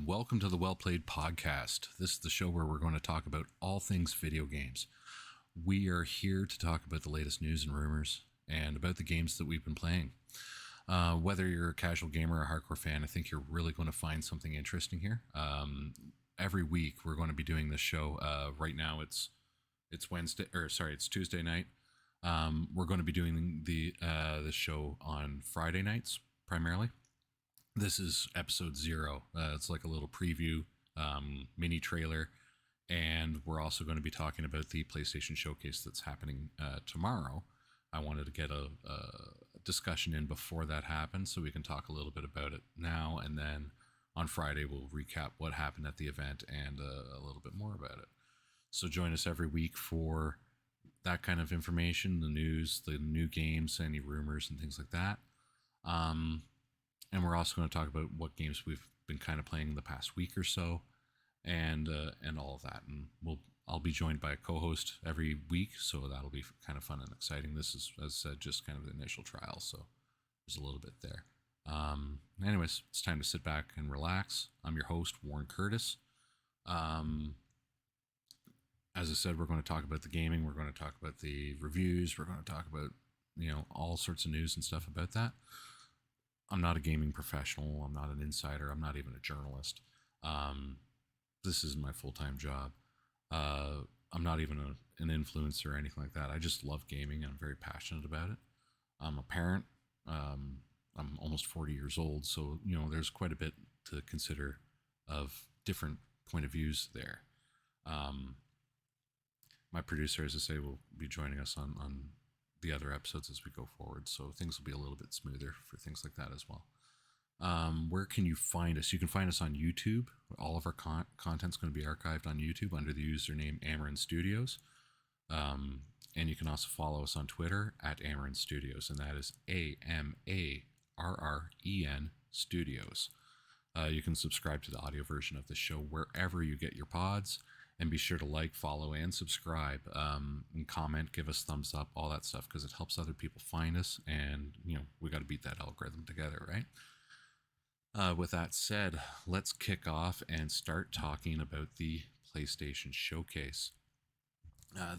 welcome to the Well Played Podcast. This is the show where we're going to talk about all things video games. We are here to talk about the latest news and rumors and about the games that we've been playing. Whether you're a casual gamer or a hardcore fan, I think you're really going to find something interesting here. Every week we're going to be doing this show. Right now it's it's Tuesday night. We're going to be doing this show on Friday nights primarily. This is episode 0. It's like a little preview, mini trailer, and we're also going to be talking about the PlayStation showcase that's happening tomorrow. I wanted to get a discussion in before that happens so we can talk a little bit about it now, and then on Friday we'll recap what happened at the event and a little bit more about it. So join us every week for that kind of information, the news, the new games, any rumors and things like that. And we're also going to talk about what games we've been kind of playing the past week or so, and all of that. And I'll be joined by a co-host every week, so that'll be kind of fun and exciting. This is, as I said, just kind of the initial trial, so there's a little bit there. Anyways, it's time to sit back and relax. I'm your host, Warren Curtis. As I said, we're going to talk about the gaming. We're going to talk about the reviews. We're going to talk about, all sorts of news and stuff about that. I'm not a gaming professional. I'm not an insider. I'm not even a journalist. This is my full-time job. I'm not even an influencer or anything like that. I just love gaming and I'm very passionate about it. I'm a parent. I'm almost 40 years old. So, there's quite a bit to consider of different point of views there. My producer, as I say, will be joining us on the other episodes as we go forward, so things will be a little bit smoother for things like that as well. Where can you find us? You can find us on YouTube. All of our content's going to be archived on YouTube under the username Amarren Studios, and you can also follow us on Twitter at Amarren Studios, and that is AMARREN Studios. You can subscribe to the audio version of the show wherever you get your pods. And be sure to like, follow, and subscribe, and comment, give us thumbs up, all that stuff, because it helps other people find us. And, we got to beat that algorithm together, right? With that said, let's kick off and start talking about the PlayStation Showcase.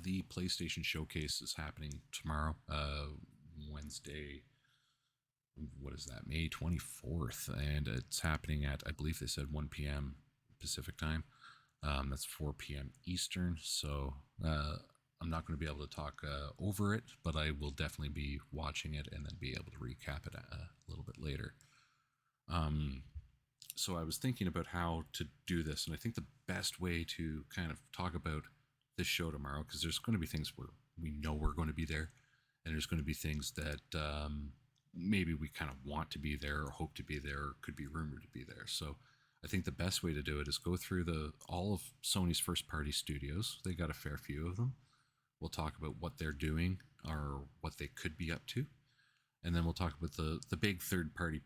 The PlayStation Showcase is happening tomorrow, Wednesday. What is that? May 24th. And it's happening at, I believe they said 1 p.m. Pacific time. That's 4 p.m. Eastern, so I'm not going to be able to talk over it, but I will definitely be watching it and then be able to recap it a little bit later. So I was thinking about how to do this, and I think the best way to kind of talk about this show tomorrow, because there's going to be things where we know we're going to be there, and there's going to be things that maybe we kind of want to be there or hope to be there or could be rumored to be there. So I think the best way to do it is go through all of Sony's first-party studios. They got a fair few of them. We'll talk about what they're doing or what they could be up to, and then we'll talk about the big third-party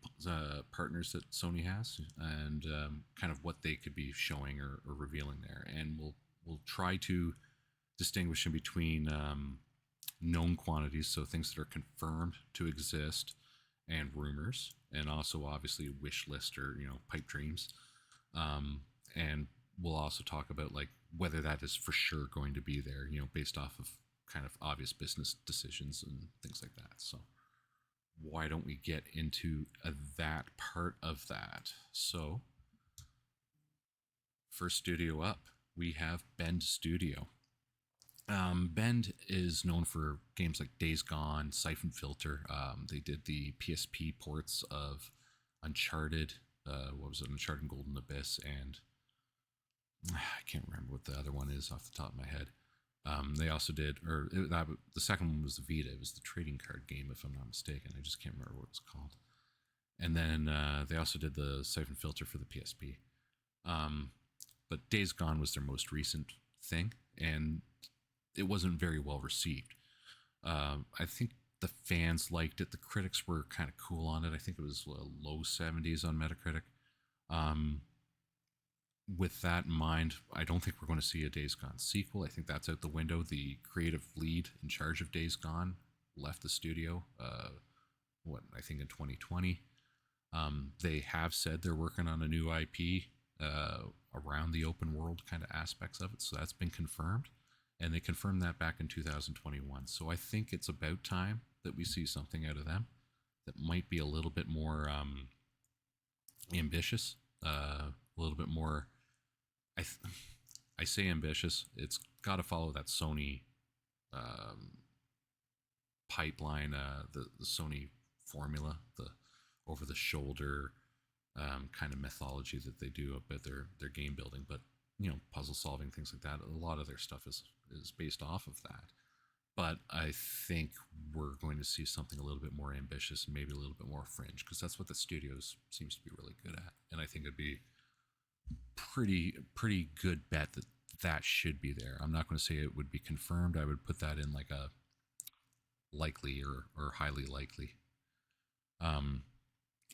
partners that Sony has and kind of what they could be showing or revealing there. And we'll try to distinguish in between known quantities, so things that are confirmed to exist, and rumors, and also obviously wish list or pipe dreams. And we'll also talk about like whether that is for sure going to be there, based off of kind of obvious business decisions and things like that. So why don't we get into that part of that? So first studio up, we have Bend Studio. Bend is known for games like Days Gone, Siphon Filter. They did the PSP ports of Uncharted. Uncharted Golden Abyss, and I can't remember what the other one is off the top of my head. They also did, the second one was the Vita. It was the trading card game, if I'm not mistaken. I just can't remember what it was called. And then they also did the Siphon Filter for the PSP. But Days Gone was their most recent thing, and it wasn't very well received. I think the fans liked it. The critics were kind of cool on it. I think it was low 70s on Metacritic. With that in mind, I don't think we're going to see a Days Gone sequel. I think that's out the window. The creative lead in charge of Days Gone left the studio, I think in 2020. They have said they're working on a new IP around the open world kind of aspects of it. So that's been confirmed, and they confirmed that back in 2021. So I think it's about time that we see something out of them that might be a little bit more ambitious, a little bit more. I th- I say ambitious. It's got to follow that Sony um, pipeline, the Sony formula, the over the shoulder kind of mythology that they do about their game building, but puzzle solving, things like that. A lot of their stuff is based off of that. But I think we're going to see something a little bit more ambitious and maybe a little bit more fringe, because that's what the studios seems to be really good at. And I think it'd be pretty good bet that that should be there. I'm not going to say it would be confirmed. I would put that in like a likely or highly likely. Um,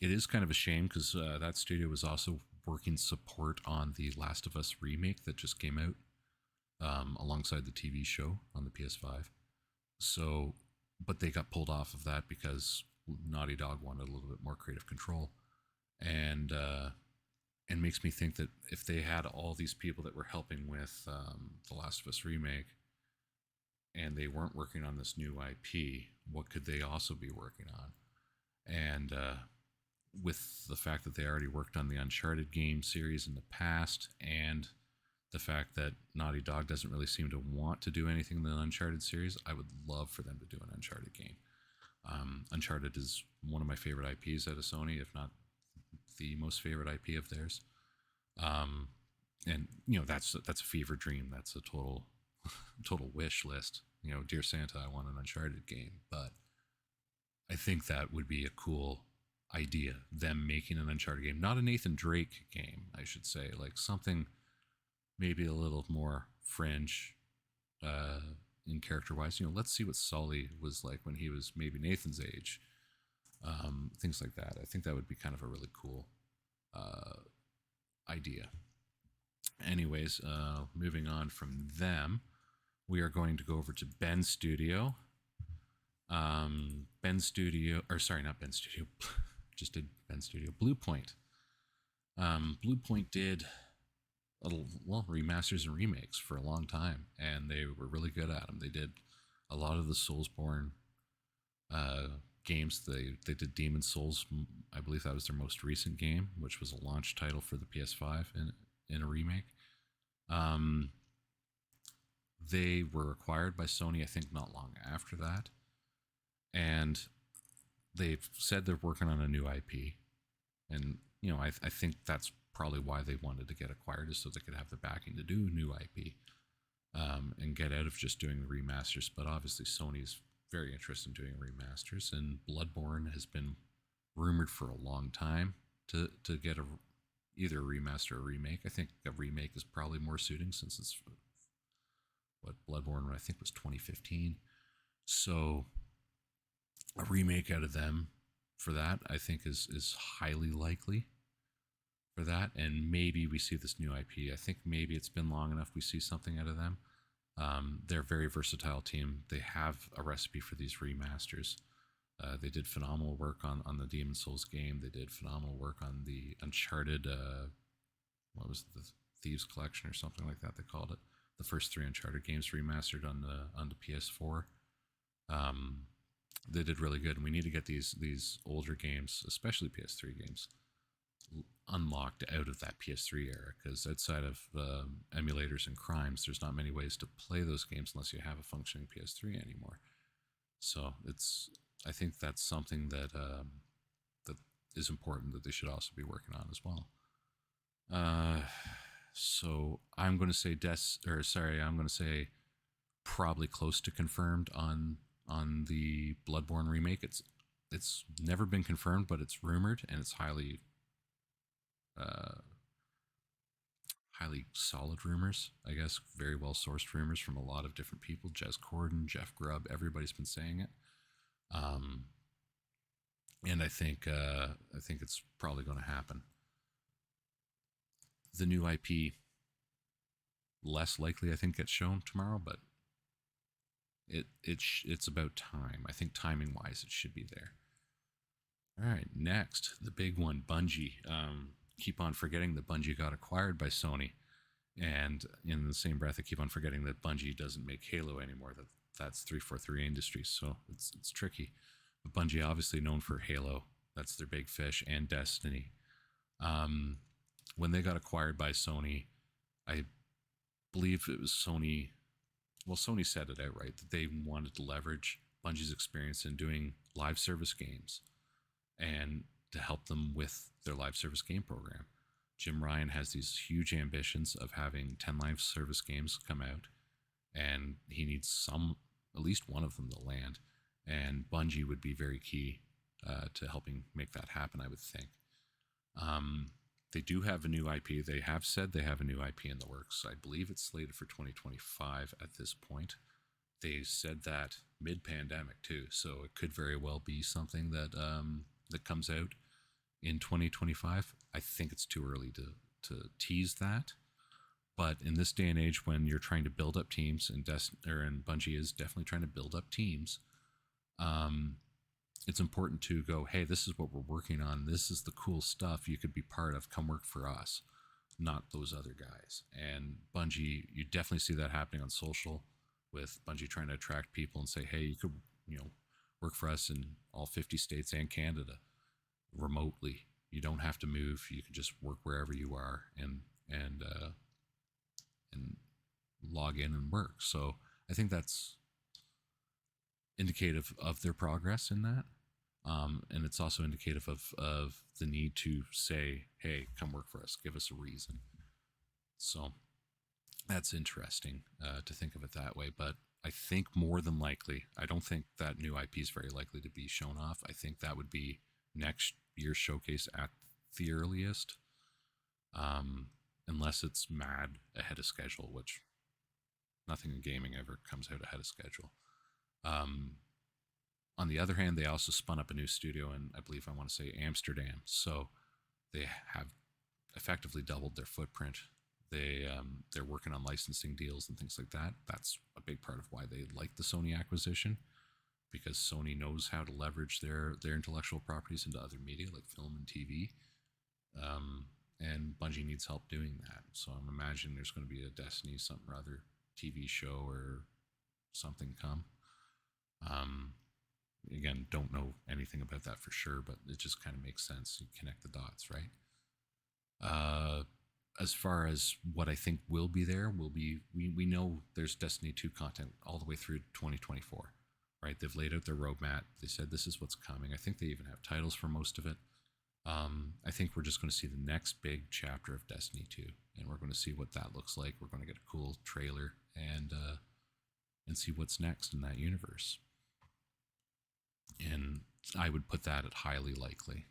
it is kind of a shame because that studio was also working support on the Last of Us remake that just came out alongside the TV show on the PS5. So, but they got pulled off of that because Naughty Dog wanted a little bit more creative control, and makes me think that if they had all these people that were helping with the Last of Us remake, and they weren't working on this new IP, what could they also be working on? And with the fact that they already worked on the Uncharted game series in the past, and the fact that Naughty Dog doesn't really seem to want to do anything in the Uncharted series, I would love for them to do an Uncharted game. Uncharted is one of my favorite IPs out of Sony, if not the most favorite IP of theirs. And that's a fever dream. That's a total wish list. Dear Santa, I want an Uncharted game. But I think that would be a cool idea. Them making an Uncharted game, not a Nathan Drake game, I should say, like something maybe a little more fringe in character wise. Let's see what Sully was like when he was maybe Nathan's age. Things like that. I think that would be kind of a really cool idea. Anyways, moving on from them, we are going to go over to Ben Studio. Ben Studio, or sorry, not Ben Studio, just did Ben Studio. Blue Point. Blue Point did remasters and remakes for a long time, and they were really good at them. They did a lot of the Soulsborne games. They did Demon Souls. I believe that was their most recent game, which was a launch title for the PS5 in a remake. They were acquired by Sony, I think, not long after that, and they've said they're working on a new IP, and I think that's probably why they wanted to get acquired, is so they could have the backing to do new IP, and get out of just doing the remasters. But obviously, Sony's very interested in doing remasters, and Bloodborne has been rumored for a long time to get either a remaster or a remake. I think a remake is probably more suiting, since it's what Bloodborne I think was 2015. So a remake out of them for that, I think, is highly likely for that. And maybe we see this new IP. I think maybe it's been long enough we see something out of them. They're a very versatile team. They have a recipe for these remasters. They did phenomenal work on the Demon Souls game. They did phenomenal work on the Uncharted, what was it, the Thieves Collection or something like that they called it. The first 3 Uncharted games remastered on the PS4. They did really good, and we need to get these older games, especially PS3 games, unlocked out of that PS3 era, because outside of emulators and crimes, there's not many ways to play those games unless you have a functioning PS3 anymore. So I think that's something that that is important, that they should also be working on as well. So I'm going to say I'm going to say probably close to confirmed on the Bloodborne remake. It's never been confirmed, but it's rumored, and it's highly solid rumors, I guess, very well sourced rumors from a lot of different people. Jez Corden, Jeff Grubb, everybody's been saying it. And I think it's probably going to happen. The new IP, less likely, I think, gets shown tomorrow, but it's about time. I think timing wise, it should be there. All right, next, the big one, Bungie. keep on forgetting that Bungie got acquired by Sony, and in the same breath, I keep on forgetting that Bungie doesn't make Halo anymore. That's 343 Industries, so it's tricky. But Bungie, obviously known for Halo, that's their big fish, and Destiny. Um, when they got acquired by Sony, I believe it was Sony. Well, Sony said it outright that they wanted to leverage Bungie's experience in doing live service games and to help them with their live service game program. Jim Ryan has these huge ambitions of having 10 live service games come out, and he needs at least one of them to land. And Bungie would be very key to helping make that happen, I would think. They do have a new IP. They have said they have a new IP in the works. I believe it's slated for 2025 at this point. They said that mid-pandemic too, so it could very well be something that that comes out in 2025. I think it's too early to tease that. But in this day and age, when you're trying to build up teams, and Bungie is definitely trying to build up teams, it's important to go, hey, this is what we're working on. This is the cool stuff you could be part of. Come work for us, not those other guys. And Bungie, you definitely see that happening on social, with Bungie trying to attract people and say, hey, you could, work for us in all 50 states and Canada remotely. You don't have to move. You can just work wherever you are and log in and work. So I think that's indicative of their progress in that. And it's also indicative of the need to say, hey, come work for us. Give us a reason. So that's interesting to think of it that way. But I think more than likely, I don't think that new IP is very likely to be shown off. I think that would be next year's showcase at the earliest, unless it's mad ahead of schedule, which nothing in gaming ever comes out ahead of schedule. On the other hand, they also spun up a new studio in, I believe I want to say, Amsterdam. So they have effectively doubled their footprint. They're working on licensing deals and things like that. That's a big part of why they like the Sony acquisition, because Sony knows how to leverage their intellectual properties into other media like film and TV. And Bungie needs help doing that. So I'm imagining there's going to be a Destiny something or other TV show or something come. Again, don't know anything about that for sure, but it just kind of makes sense. You connect the dots, right? As far as what I think will be there, we know there's Destiny 2 content all the way through 2024, right? They've laid out their roadmap. They said this is what's coming. I think they even have titles for most of it. I think we're just going to see the next big chapter of Destiny 2, and we're going to see what that looks like. We're going to get a cool trailer and see what's next in that universe. And I would put that at highly likely.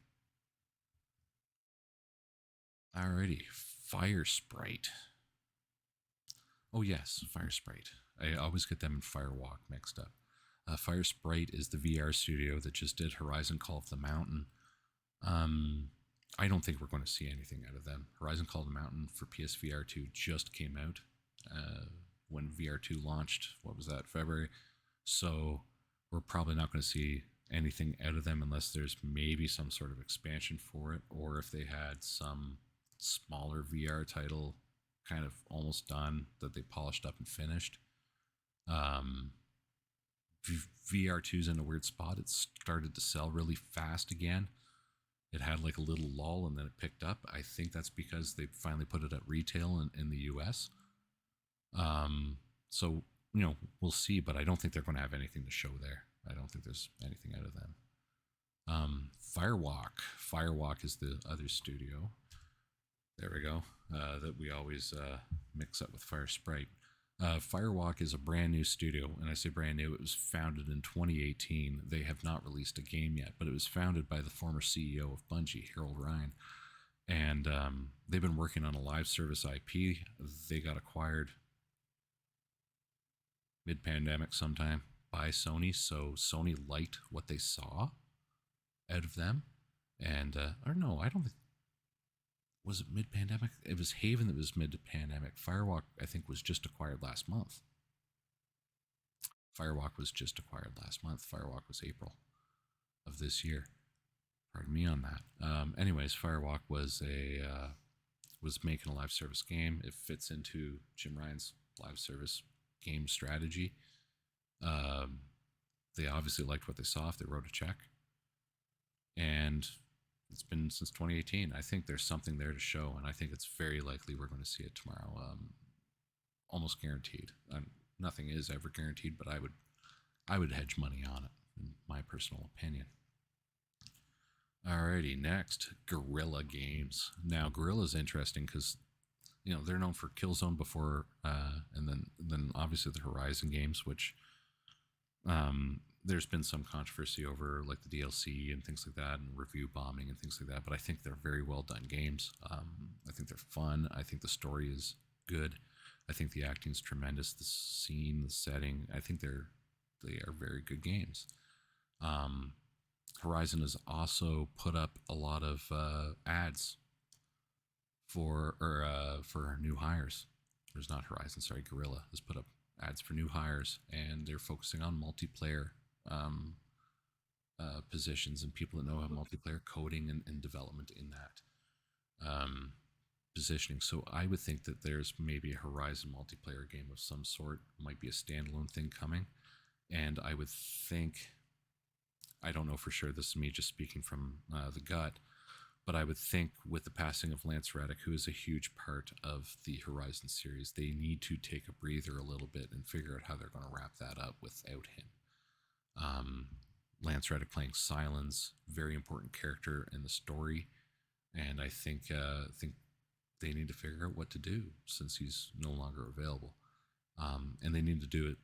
Alrighty, Fire Sprite. Oh yes, Fire Sprite. I always get them and Firewalk mixed up. Fire Sprite is the VR studio that just did Horizon Call of the Mountain. I don't think we're going to see anything out of them. Horizon Call of the Mountain for PSVR 2 just came out when VR 2 launched. What was that, February? So we're probably not going to see anything out of them unless there's maybe some sort of expansion for it, or if they had some smaller VR title kind of almost done that they polished up and finished. VR2's in a weird spot. It started to sell really fast again. It had like a little lull and then it picked up. I think that's because they finally put it at retail in the US. So, we'll see, but I don't think they're going to have anything to show there. I don't think there's anything out of them. Firewalk is the other studio. There we go. That we always mix up with Fire Sprite. Firewalk is a brand new studio, and I say brand new. It was founded in 2018. They have not released a game yet, but it was founded by the former CEO of Bungie, Harold Ryan, and they've been working on a live service IP. They got acquired mid-pandemic sometime by Sony, so Sony liked what they saw out of them, and or no, I don't think. Was it mid-pandemic? It was Haven that was mid-pandemic. Firewalk, I think, was just acquired last month. Firewalk was April of this year. Pardon me on that. Anyways, Firewalk was making a live service game. It fits into Jim Ryan's live service game strategy. Um, they obviously liked what they saw if they wrote a check, and it's been since 2018. I think there's something there to show, and I think it's very likely we're going to see it tomorrow. Almost guaranteed. Nothing is ever guaranteed, but I would hedge money on it, in my personal opinion. Alrighty, next, Guerrilla Games. Now, Guerrilla's interesting because they're known for Killzone before, and then obviously the Horizon games, which there's been some controversy over, like the DLC and things like that, and review bombing and things like that. But I think they're very well done games. I think they're fun. I think the story is good. I think the acting's tremendous. The scene, the setting. I think they are very good games. Horizon has also put up a lot of ads for new hires. There's not Horizon, sorry, Guerrilla has put up ads for new hires, and they're focusing on multiplayer positions and people that know how multiplayer coding and development in that positioning. So I would think that there's maybe a Horizon multiplayer game of some sort, might be a standalone thing coming, and I would think, I don't know for sure, this is me just speaking from the gut, but I would think with the passing of Lance Reddick, who is a huge part of the Horizon series, they need to take a breather a little bit and figure out how they're going to wrap that up without him. Lance Reddick playing Silence, very important character in the story, and I think they need to figure out what to do since he's no longer available, and they need to do it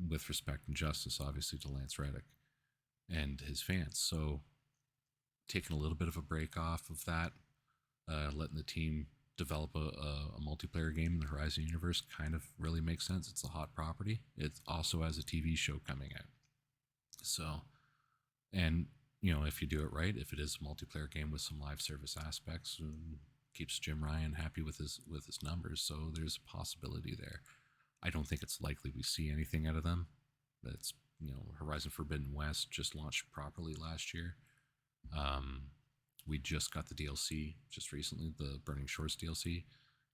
with respect and justice, obviously, to Lance Reddick and his fans. So taking a little bit of a break off of that, letting the team develop a multiplayer game in the Horizon universe kind of really makes sense. It's a hot property. It also has a TV show coming out. So, and if you do it right, if it is a multiplayer game with some live service aspects, keeps Jim Ryan happy with his numbers. So there's a possibility there. I don't think it's likely we see anything out of them. But it's Horizon Forbidden West just launched properly last year. We just got the DLC just recently, the Burning Shores DLC.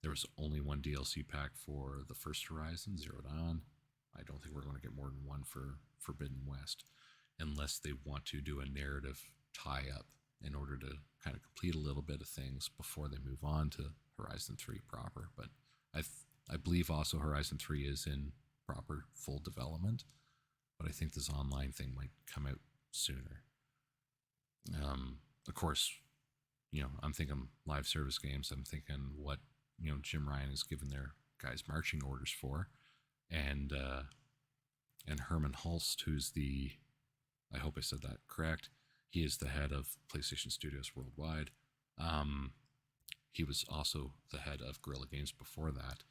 There was only one DLC pack for the first Horizon, Zero Dawn. I don't think we're going to get more than one for Forbidden West, unless they want to do a narrative tie-up in order to kind of complete a little bit of things before they move on to Horizon 3 proper. But I believe also Horizon 3 is in proper full development, but I think this online thing might come out sooner. Of course, I'm thinking live service games. I'm thinking what Jim Ryan has given their guys marching orders for, and Herman Hulst, who's I hope I said that correct. He is the head of PlayStation Studios worldwide. He was also the head of Guerrilla Games before that.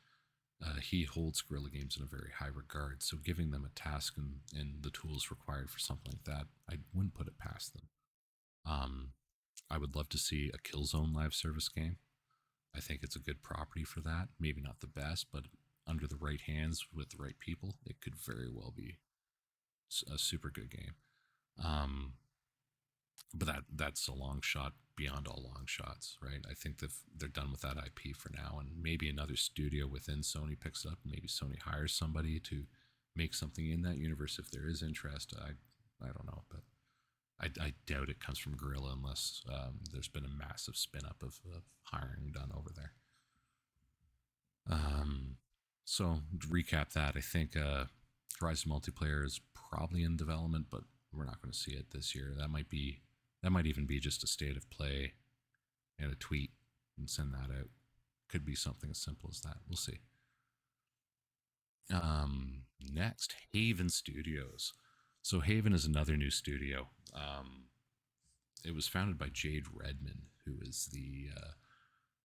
He holds Guerrilla Games in a very high regard, so giving them a task and the tools required for something like that, I wouldn't put it past them. I would love to see a Killzone live service game. I think it's a good property for that. Maybe not the best, but under the right hands with the right people, it could very well be a super good game. But that's a long shot beyond all long shots, right? I think they're done with that IP for now, and maybe another studio within Sony picks it up. Maybe Sony hires somebody to make something in that universe if there is interest. I don't know, but I doubt it comes from Guerrilla unless there's been a massive spin up of hiring done over there. So to recap that, I think Horizon multiplayer is probably in development, but we're not going to see it this year. That might even be just a state of play and a tweet and send that out. Could be something as simple as that. We'll see. Next, Haven Studios. So Haven is another new studio. It was founded by Jade Redman, who is the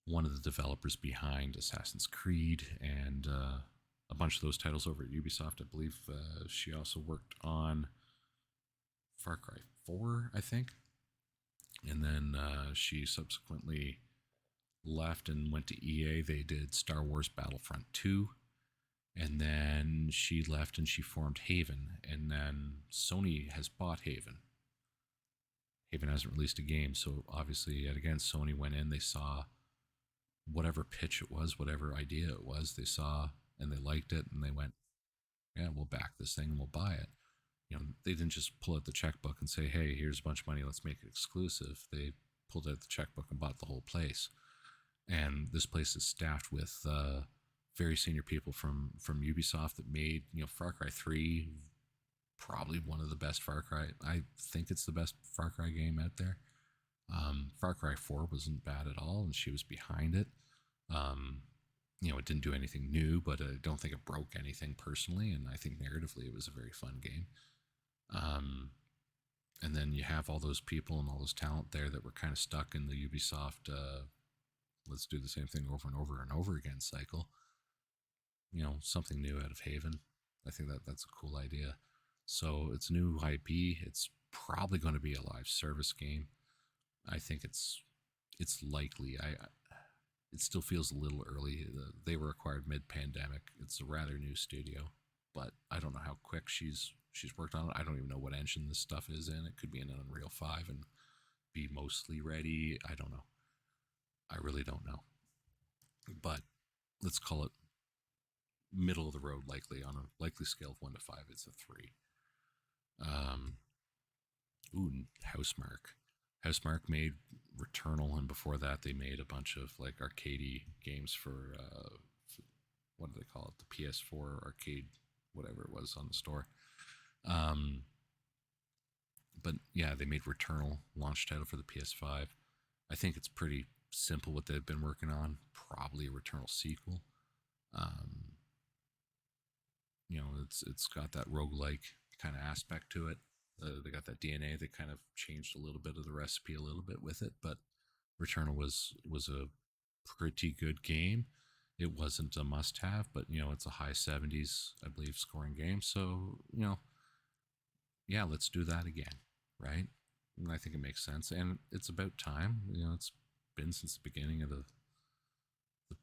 one of the developers behind Assassin's Creed and a bunch of those titles over at Ubisoft. I believe she also worked on Far Cry 4, I think. And then she subsequently left and went to EA. They did Star Wars Battlefront 2. And then she left and she formed Haven. And then Sony has bought Haven. Haven hasn't released a game, so obviously, yet again, Sony went in, they saw whatever pitch it was, whatever idea it was, they saw and they liked it, and they went, yeah, we'll back this thing and we'll buy it. They didn't just pull out the checkbook and say, hey, here's a bunch of money, let's make it exclusive. They pulled out the checkbook and bought the whole place. And this place is staffed with very senior people from Ubisoft that made, Far Cry 3, probably one of the best Far Cry. I think it's the best Far Cry game out there. Far Cry 4 wasn't bad at all, and she was behind it. It didn't do anything new, but I don't think it broke anything personally, and I think narratively it was a very fun game. And then you have all those people and all those talent there that were kind of stuck in the Ubisoft, let's do the same thing over and over and over again cycle. Something new out of Haven. I think that's a cool idea. So it's new IP. It's probably going to be a live service game. I think it's likely. It still feels a little early. They were acquired mid-pandemic. It's a rather new studio, but I don't know how quick she's worked on it. I don't even know what engine this stuff is in. It could be in an Unreal 5 and be mostly ready. I don't know. I really don't know. But let's call it middle of the road, likely. On a likely scale of 1 to 5, it's a 3. Housemarque. Housemarque made Returnal, and before that they made a bunch of like arcadey games for what do they call it? The PS4 arcade, whatever it was on the store. But yeah, they made Returnal, launch title for the PS5. I think it's pretty simple what they've been working on. Probably a Returnal sequel. It's got that roguelike kind of aspect to it. They got that DNA. They kind of changed a little bit of the recipe a little bit with it, but Returnal was a pretty good game. It wasn't a must-have, but it's a high 70s, I believe, scoring game. So yeah, let's do that again, right? And I think it makes sense, and it's about time. It's been since the beginning of the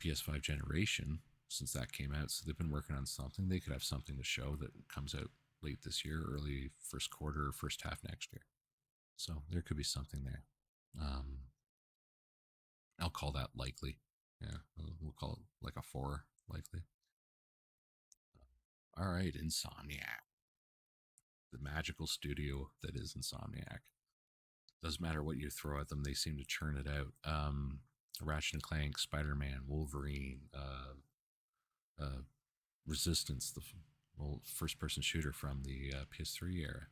PS5 generation since that came out, so they've been working on something. They could have something to show that comes out late this year, early first quarter, or first half next year. So there could be something there. I'll call that likely. Yeah, we'll call it like a 4, likely. All right, Insomniac, the magical studio that is Insomniac. Doesn't matter what you throw at them, they seem to churn it out. Ratchet and Clank, Spider-Man, Wolverine, Resistance, the first-person shooter from the PS3 era.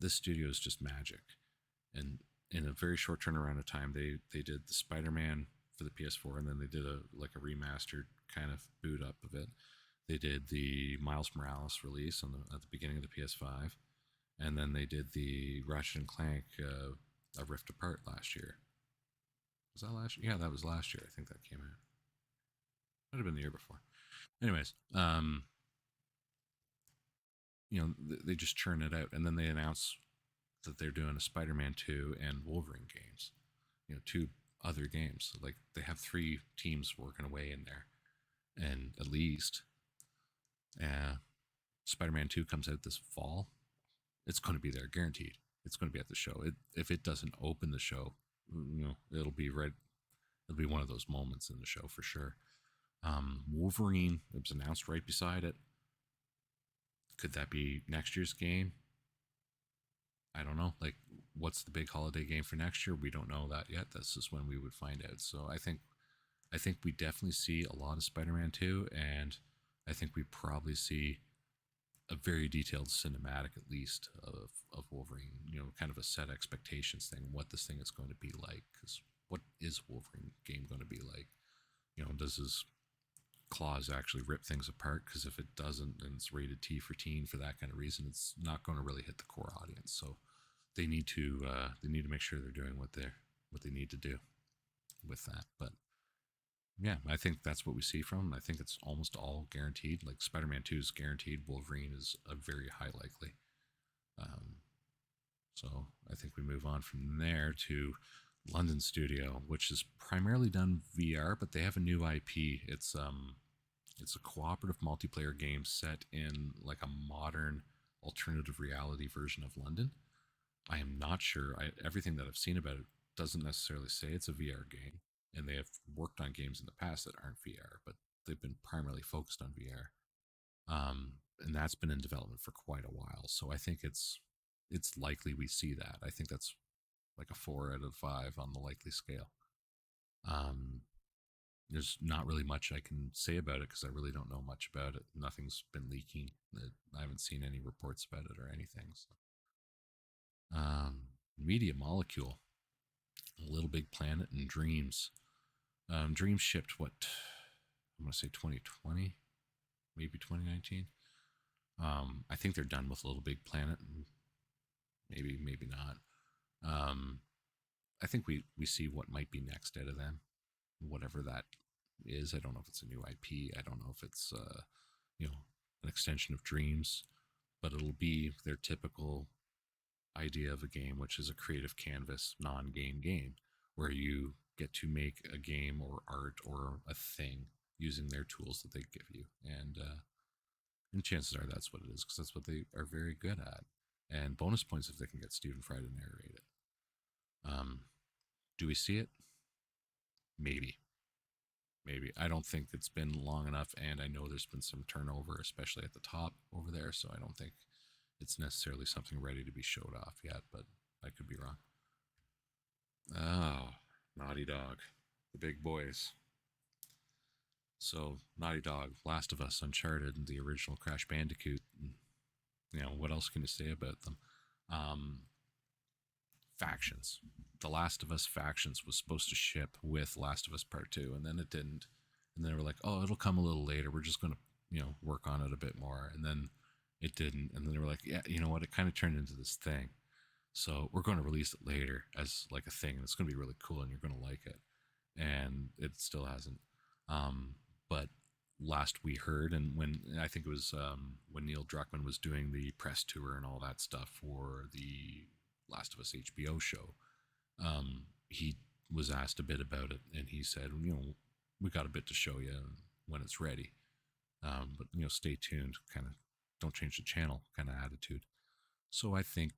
This studio is just magic, and in a very short turnaround of time, they did the Spider-Man for the PS4, and then they did a remastered kind of boot up of it. They did the Miles Morales release at the beginning of the PS5, and then they did the Ratchet and Clank A Rift Apart last year. Was that last year? Yeah, that was last year. I think that came out. Might have been the year before. Anyways, they just churn it out, and then they announce that they're doing a Spider-Man 2 and Wolverine games. 2 other games. Like, they have 3 teams working away in there, and at least Spider-Man 2 comes out this fall. It's going to be there, guaranteed. It's going to be at the show. If it doesn't open the show, it'll be right. It'll be one of those moments in the show for sure. Wolverine, it was announced right beside it. Could that be next year's game? I don't know. Like, what's the big holiday game for next year? We don't know that yet. This is when we would find out. So I think we definitely see a lot of Spider-Man 2, and I think we probably see a very detailed cinematic, at least, of Wolverine. Kind of a set expectations thing, what this thing is going to be like. Because what is Wolverine game going to be like? Does his claws actually rip things apart? Because if it doesn't, and it's rated T for teen for that kind of reason, it's not going to really hit the core audience. So they need to make sure they're doing what they need to do with that. But yeah, I think that's what we see from them. I think it's almost all guaranteed. Like, Spider-Man 2 is guaranteed. Wolverine is a very high likely. So I think we move on from there to London Studio, which is primarily done VR, but they have a new IP. It's a cooperative multiplayer game set in like a modern alternative reality version of London. I am not sure. Everything that I've seen about it doesn't necessarily say it's a VR game, and they have worked on games in the past that aren't VR, but they've been primarily focused on VR. And that's been in development for quite a while. So I think it's likely we see that. I think that's like a 4 out of 5 on the likely scale. Um, there's not really much I can say about it because I really don't know much about it. Nothing's been leaking. I haven't seen any reports about it or anything. So. Media Molecule, A Little Big Planet, and Dreams. Dreams shipped what I'm gonna say 2020, maybe 2019. I think they're done with Little Big Planet. Maybe not. Um, I think we see what might be next out of them, whatever that is. I don't know if it's a new IP. I don't know if it's you know an extension of Dreams, but it'll be their typical idea of a game, which is a creative canvas, non-game game, where you get to make a game or art or a thing using their tools that they give you, and chances are that's what it is because that's what they are very good at. And bonus points if they can get Stephen Fry to narrate it. Um, do we see it? Maybe, maybe. I don't think it's been long enough, and I know there's been some turnover, especially at the top over there. So I don't think it's necessarily something ready to be showed off yet, but I could be wrong. Oh, Naughty Dog, the big boys. So Naughty Dog, Last of Us, Uncharted, and the original Crash Bandicoot. What else can you say about them? Um, Factions. The Last of Us Factions was supposed to ship with Last of Us Part 2, and then it didn't. And then they were like, oh, it'll come a little later. We're just going to, work on it a bit more. And then it didn't. And then they were like, yeah, you know what? It kind of turned into this thing. So we're going to release it later as like a thing, and it's going to be really cool, and you're going to like it. And it still hasn't. But last we heard, and when I think it was when Neil Druckmann was doing the press tour and all that stuff for the Last of Us HBO show, he was asked a bit about it, and he said, we got a bit to show you when it's ready, but stay tuned. Kind of don't change the channel kind of attitude. So I think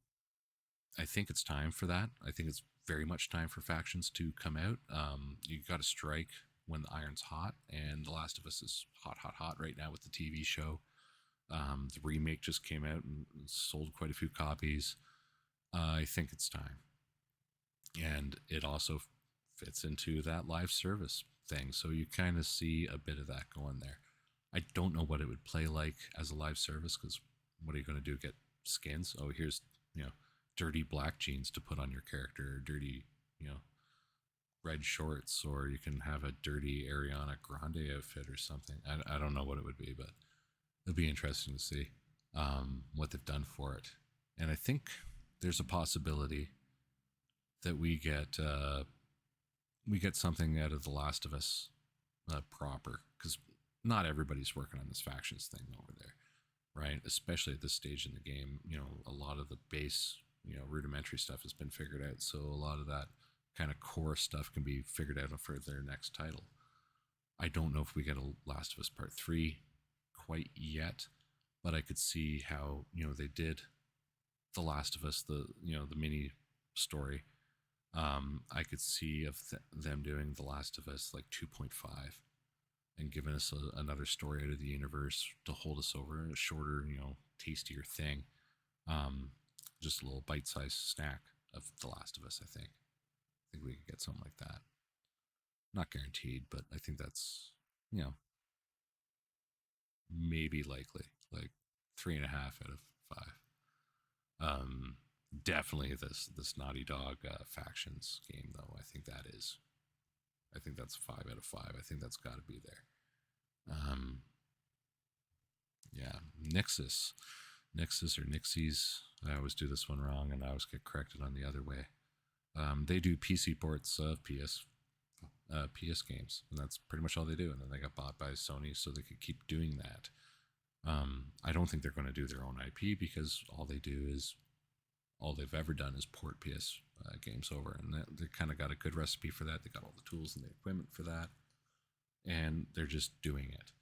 it's time for that. I think it's very much time for Factions to come out. You got to strike when the iron's hot, and The Last of Us is hot, hot, hot right now with the TV show. The remake just came out and sold quite a few copies. I think it's time. And it also fits into that live service thing. So you kind of see a bit of that going there. I don't know what it would play like as a live service because what are you going to do? Get skins? Oh, here's, dirty black jeans to put on your character, or dirty, red shorts, or you can have a dirty Ariana Grande outfit or something. I don't know what it would be, but it'll be interesting to see what they've done for it. And I think there's a possibility that we get something out of The Last of Us proper, because not everybody's working on this Factions thing over there, right? Especially at this stage in the game, a lot of the base, rudimentary stuff has been figured out. So a lot of that kind of core stuff can be figured out for their next title. I don't know if we get a Last of Us Part 3 quite yet, but I could see how, they did The Last of Us, the mini story. I could see of them doing The Last of Us like 2.5 and giving us another story out of the universe to hold us over, a shorter, tastier thing. Just a little bite-sized snack of The Last of Us, I think. I think we could get something like that. Not guaranteed, but I think that's, maybe likely. Like 3.5 out of 5. Um, Definitely this Naughty Dog Factions game, though. I think that is. I think that's 5 out of 5. I think that's got to be there. Yeah, Nixis or Nixies. I always do this one wrong, and I always get corrected on the other way. They do PC ports of PS games, and that's pretty much all they do. And then they got bought by Sony, so they could keep doing that. I don't think they're going to do their own IP because all they've ever done is port PS games over, and they kind of got a good recipe for that. They got all the tools and the equipment for that, and they're just doing it.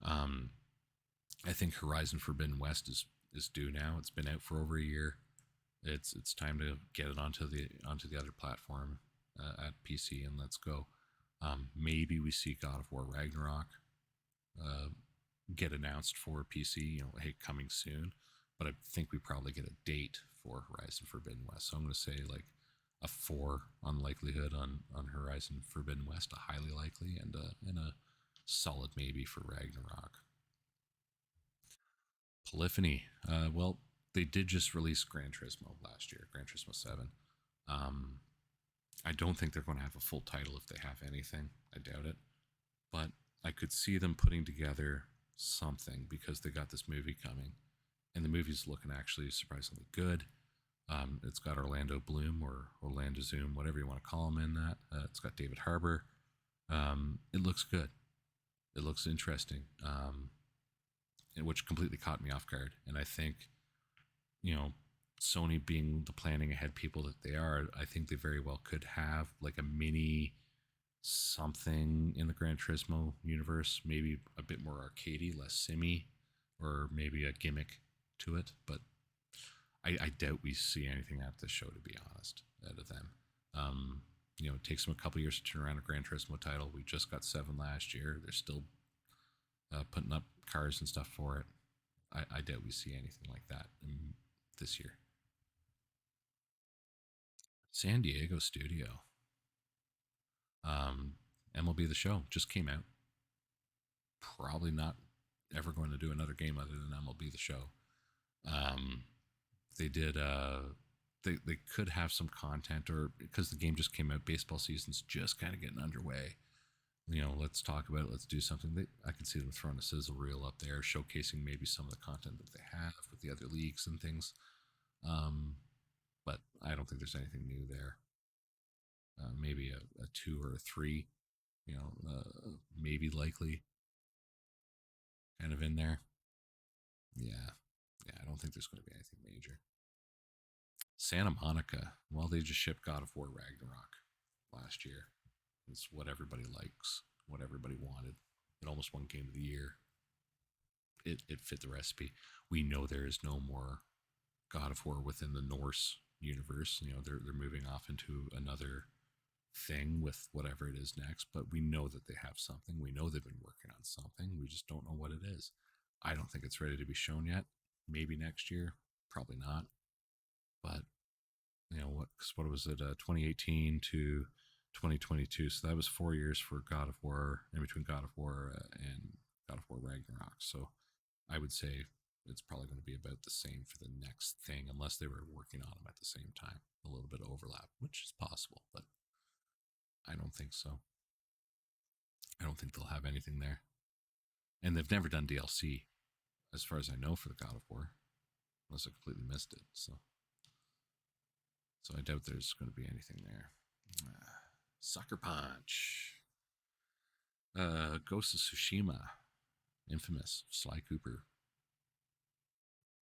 I think Horizon Forbidden West is due now. It's been out for over a year. It's time to get it onto the other platform at PC and let's go. Maybe we see God of War Ragnarok uh, get announced for PC. Hey, coming soon. But I think we probably get a date for Horizon Forbidden West. So I'm going to say like a 4 on likelihood on Horizon Forbidden West, a highly likely, and a solid maybe for Ragnarok. Polyphony. Well, they did just release Gran Turismo last year, Gran Turismo 7. Um, I don't think they're going to have a full title if they have anything. I doubt it. But I could see them putting together something because they got this movie coming. And the movie's looking actually surprisingly good. It's got Orlando Bloom or Orlando Zoom, whatever you want to call him in that. It's got David Harbour. It looks good. It looks interesting, which completely caught me off guard. And I think, you know, Sony being the planning ahead people that they are, I think they very well could have like a mini something in the Gran Turismo universe, maybe a bit more arcadey, less simmy, or maybe a gimmick to it. But I doubt we see anything at this show, to be honest, out of them. It takes them a couple years to turn around a Gran Turismo title. We just got 7 last year. They're still putting up cars and stuff for it. I doubt we see anything like that this year. San Diego studio. MLB The Show just came out. Probably not ever going to do another game other than MLB The Show. They did. They could have some content, or because the game just came out, baseball season's just kind of getting underway. Let's talk about it. Let's do something. I can see them throwing a sizzle reel up there, showcasing maybe some of the content that they have with the other leagues and things. But I don't think there's anything new there. Maybe a 2 or a 3, maybe likely kind of in there. Yeah. Yeah, I don't think there's going to be anything major. Santa Monica, well, they just shipped God of War Ragnarok last year. It's what everybody likes, what everybody wanted. It almost won Game of the Year. It fit the recipe. We know there is no more God of War within the Norse universe. They're moving off into another thing with whatever it is next, but we know that they have something. We know they've been working on something. We just don't know what it is. I don't think it's ready to be shown yet. Maybe next year, probably not. But what was it? 2018 to 2022. So that was 4 years for God of War, in between God of War and God of War Ragnarok. So I would say it's probably going to be about the same for the next thing, unless they were working on them at the same time. A little bit of overlap, which is possible, but I don't think so. I don't think they'll have anything there. And they've never done DLC, as far as I know, for the God of War, unless I completely missed it. So I doubt there's going to be anything there. Sucker Punch. Ghost of Tsushima. Infamous. Sly Cooper.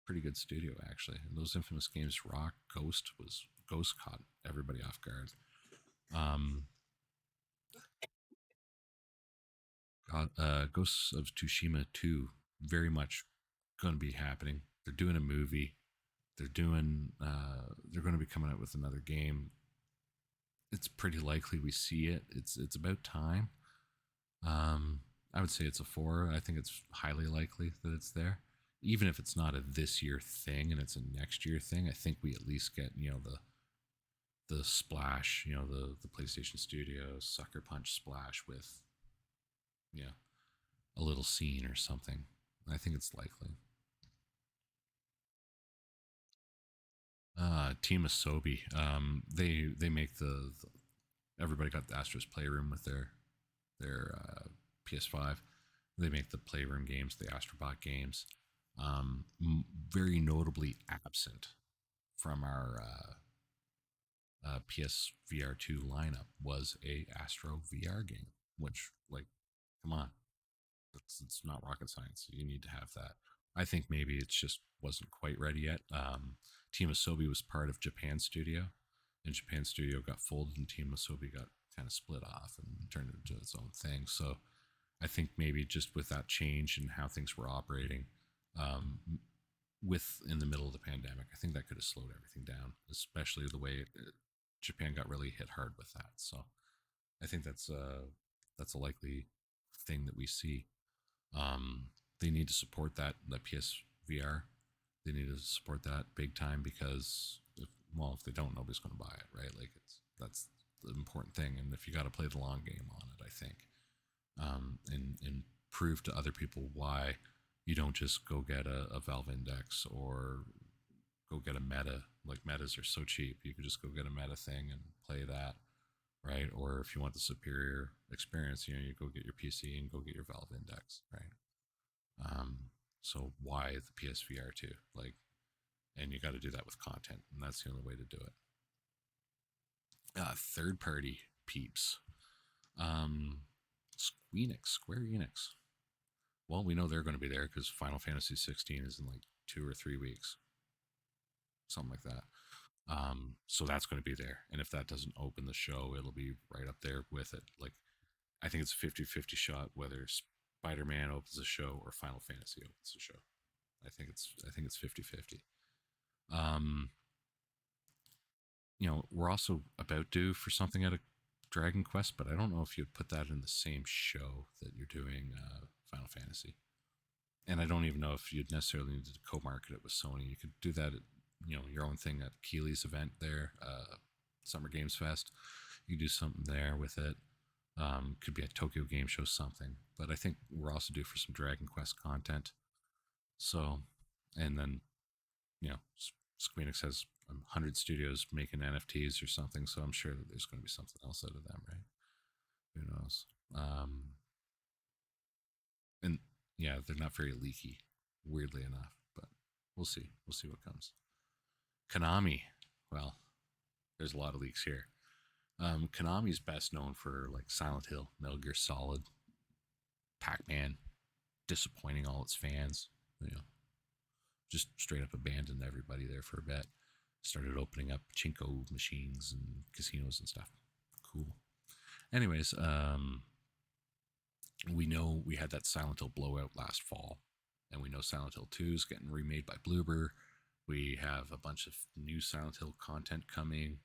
Pretty good studio, actually. And those infamous games rock. Ghost caught everybody off guard. Ghosts of Tsushima 2, very much going to be happening. They're doing a movie. They're going to be coming out with another game. It's pretty likely we see it. It's about time. I would say it's a 4. I think it's highly likely that it's there. Even if it's not a this year thing and it's a next year thing, I think we at least get, the splash, the PlayStation Studios Sucker Punch splash with, a little scene or something. I think it's likely. Team Asobi. They make the everybody got the Astro's Playroom with their PS5. They make the Playroom games, the Astrobot games. Very notably absent from our PSVR 2 lineup was a Astro VR game, which, like, come on, it's not rocket science. You need to have that. I think maybe it just wasn't quite ready yet. Team Asobi was part of Japan Studio, and Japan Studio got folded, and Team Asobi got kind of split off and turned into its own thing. So I think maybe just with that change and how things were operating, with in the middle of the pandemic. I think that could have slowed everything down, especially the way Japan got really hit hard with that. So I think that's a likely thing that we see. Um, they need to support that PSVR. They need to support that big time because if they don't, nobody's going to buy it, right? Like that's the important thing. And if you got to play the long game on it, I think, and prove to other people why you don't just go get a Valve Index or go get a Meta. Like metas are so cheap, you could just go get a Meta thing and play that, right? Or if you want the superior experience, you go get your PC and go get your Valve Index, right? Um, so why the PSVR too? Like, and you got to do that with content, and that's the only way to do it. Third party peeps, um, Square Enix. Well, we know they're going to be there because Final Fantasy 16 is in like 2 or 3 weeks, something like that. So that's going to be there. And if that doesn't open the show, it'll be right up there with it. Like, I think it's a 50-50 shot whether Spider-Man opens the show or Final Fantasy opens the show. I think it's 50-50. Um, we're also about due for something at a Dragon Quest, but I don't know if you'd put that in the same show that you're doing Final Fantasy. And I don't even know if you'd necessarily need to co-market it with Sony. You could do that at your own thing at Keeley's event there, Summer Games Fest. You do something there with it. Could be a Tokyo Game Show, something. But I think we're also due for some Dragon Quest content. So, and then Square Enix has 100 studios making NFTs or something. So I'm sure that there's going to be something else out of them, right? Who knows? And yeah, they're not very leaky, weirdly enough. But we'll see. We'll see what comes. Konami. Well, there's a lot of leaks here. Konami's best known for like Silent Hill, Metal Gear Solid, Pac-Man, disappointing all its fans. Just straight up abandoned everybody there for a bit. Started opening up pachinko machines and casinos and stuff. Cool. Anyways, we know we had that Silent Hill blowout last fall, and we know Silent Hill 2 is getting remade by Bloober. We have a bunch of new Silent Hill content coming.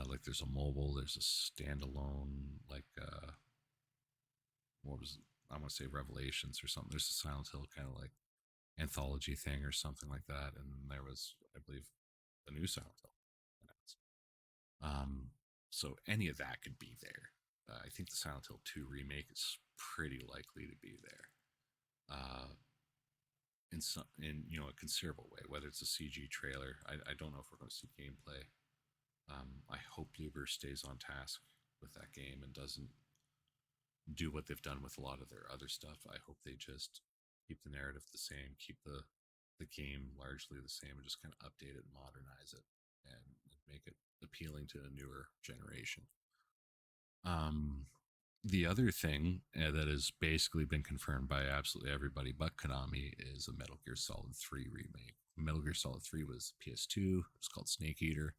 Like there's a mobile, there's a standalone, like what was it? I want to say Revelations or something. There's a Silent Hill kind of like anthology thing or something like that, and there was, I believe, the new Silent Hill. So any of that could be there. I think the Silent Hill 2 remake is pretty likely to be there. In a considerable way, whether it's a CG trailer. I don't know if we're going to see gameplay. I hope Bloober stays on task with that game and doesn't do what they've done with a lot of their other stuff. I hope they just keep the narrative the same, keep the game largely the same, and just kind of update it and modernize it and make it appealing to a newer generation. The other thing that has basically been confirmed by absolutely everybody but Konami is a Metal Gear Solid 3 remake. Metal Gear Solid 3 was PS2. It was called Snake Eater.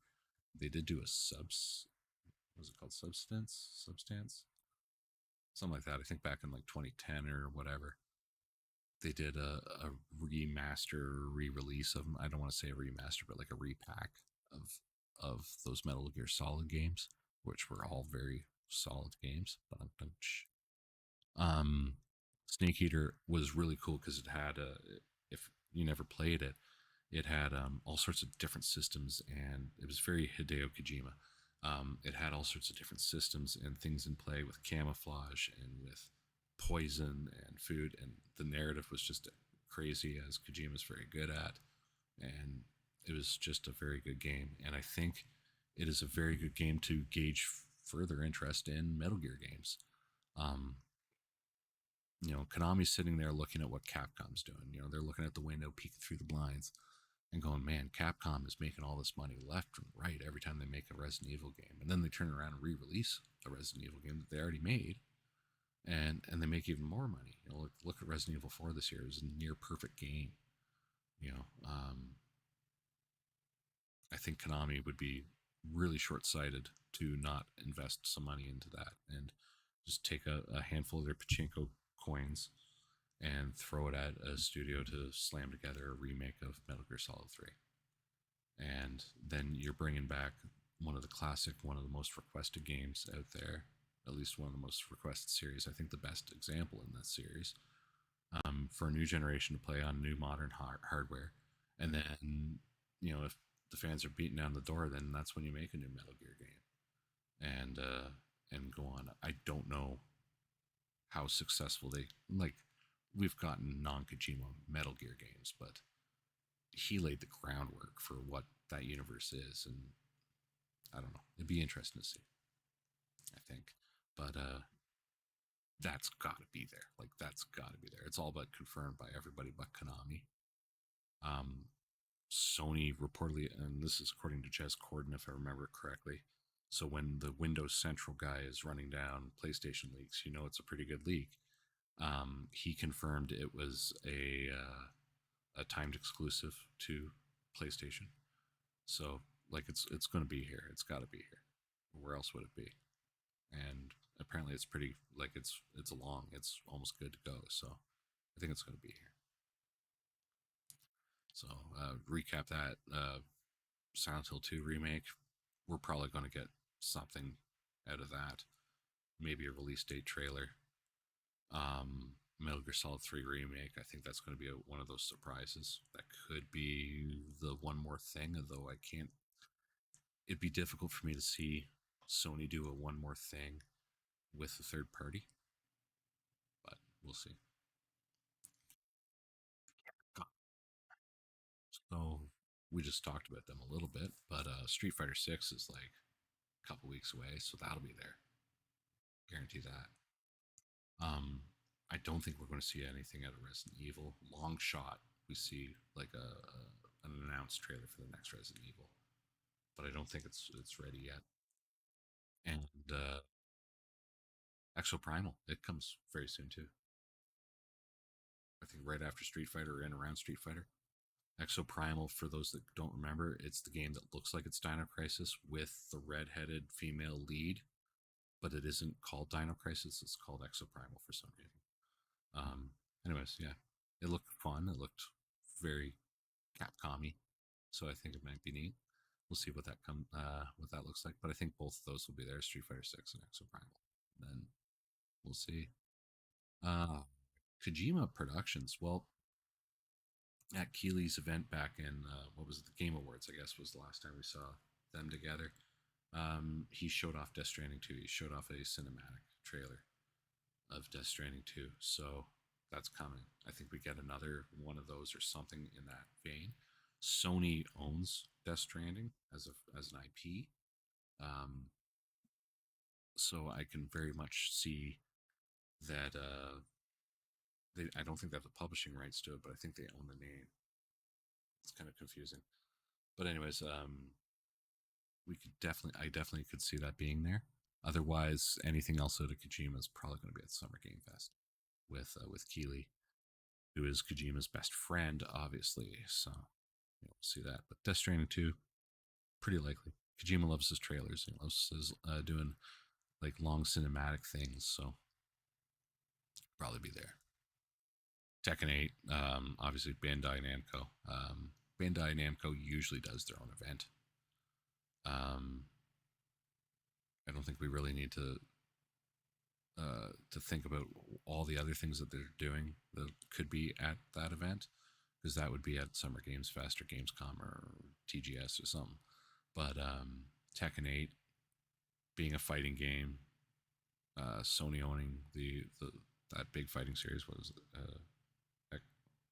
They did do a was it called Substance? Something like that. I think back in like 2010 or whatever. They did a remaster, re-release of them. I don't want to say a remaster, but like a repack of those Metal Gear Solid games, which were all very solid games. Snake Eater was really cool because it had if you never played it, it had all sorts of different systems, and it was very Hideo Kojima. It had all sorts of different systems and things in play with camouflage and with poison and food, and the narrative was just crazy, as Kojima's very good at, and it was just a very good game. And I think it is a very good game to gauge further interest in Metal Gear games. Konami's sitting there looking at what Capcom's doing. They're looking at the window, peeking through the blinds, and going, man, Capcom is making all this money left and right every time they make a Resident Evil game. And then they turn around and re-release a Resident Evil game that they already made, and they make even more money. Look at Resident Evil 4 this year. It was a near perfect game. I think Konami would be really short-sighted to not invest some money into that and just take a handful of their pachinko coins and throw it at a studio to slam together a remake of Metal Gear Solid 3. And then you're bringing back one of the classic, one of the most requested games out there, at least one of the most requested series. I think the best example in that series, for a new generation to play on new modern hardware. And then, if the fans are beating down the door, then that's when you make a new Metal Gear game and go on. I don't know how successful they like. We've gotten non-Kojima Metal Gear games, but he laid the groundwork for what that universe is, and I don't know. It'd be interesting to see. I think, but that's got to be there. Like that's got to be there. It's all but confirmed by everybody but Konami. Um, Sony reportedly, and this is according to Jez Corden, if I remember correctly. So when the Windows Central guy is running down PlayStation leaks, it's a pretty good leak. He confirmed it was a timed exclusive to PlayStation. So like it's going to be here. It's got to be here. Where else would it be? And apparently it's pretty like it's long. It's almost good to go. So I think it's going to be here. So recap that Silent Hill 2 remake. We're probably going to get something out of that. Maybe a release date trailer. Metal Gear Solid 3 remake. I think that's going to be one of those surprises. That could be the one more thing, although I can't. It'd be difficult for me to see Sony do a one more thing with the third party, but we'll see. So we just talked about them a little bit, but Street Fighter 6 is like a couple weeks away, so that'll be there. Guarantee that. Um, I don't think we're going to see anything out of Resident Evil. Long shot, we see like an announced trailer for the next Resident Evil, but I don't think it's ready yet. And Exo Primal, it comes very soon too. I think right after Street Fighter or in around Street Fighter. Exo Primal, for those that don't remember, it's the game that looks like it's Dino Crisis with the red-headed female lead, but it isn't called Dino Crisis. It's called Exo Primal for some reason. Anyways, yeah, it looked fun. It looked very Capcom-y, so I think it might be neat. We'll see what that looks like. But I think both of those will be there: Street Fighter 6 and Exo Primal. Then we'll see. Uh, Kojima Productions. Well, at Keeley's event back in what was it, the Game Awards, I guess, was the last time we saw them together. He showed off Death Stranding 2. He showed off a cinematic trailer of Death Stranding 2. So that's coming. I think we get another one of those or something in that vein. Sony owns Death Stranding as an IP. So I can very much see that I don't think they have the publishing rights to it, but I think they own the name. It's kind of confusing. But anyways, I definitely could see that being there. Otherwise, anything else out of Kojima is probably going to be at Summer Game Fest with Keeley, who is Kojima's best friend, obviously. So we'll see that. But Death Stranding 2, pretty likely. Kojima loves his trailers. He loves his doing like long cinematic things. So probably be there. Tekken 8, obviously Bandai Namco. Bandai Namco usually does their own event. I don't think we really need to think about all the other things that they're doing that could be at that event, because that would be at Summer Games Fest or Gamescom or TGS or something. But Tekken 8 being a fighting game, Sony owning the that big fighting series, was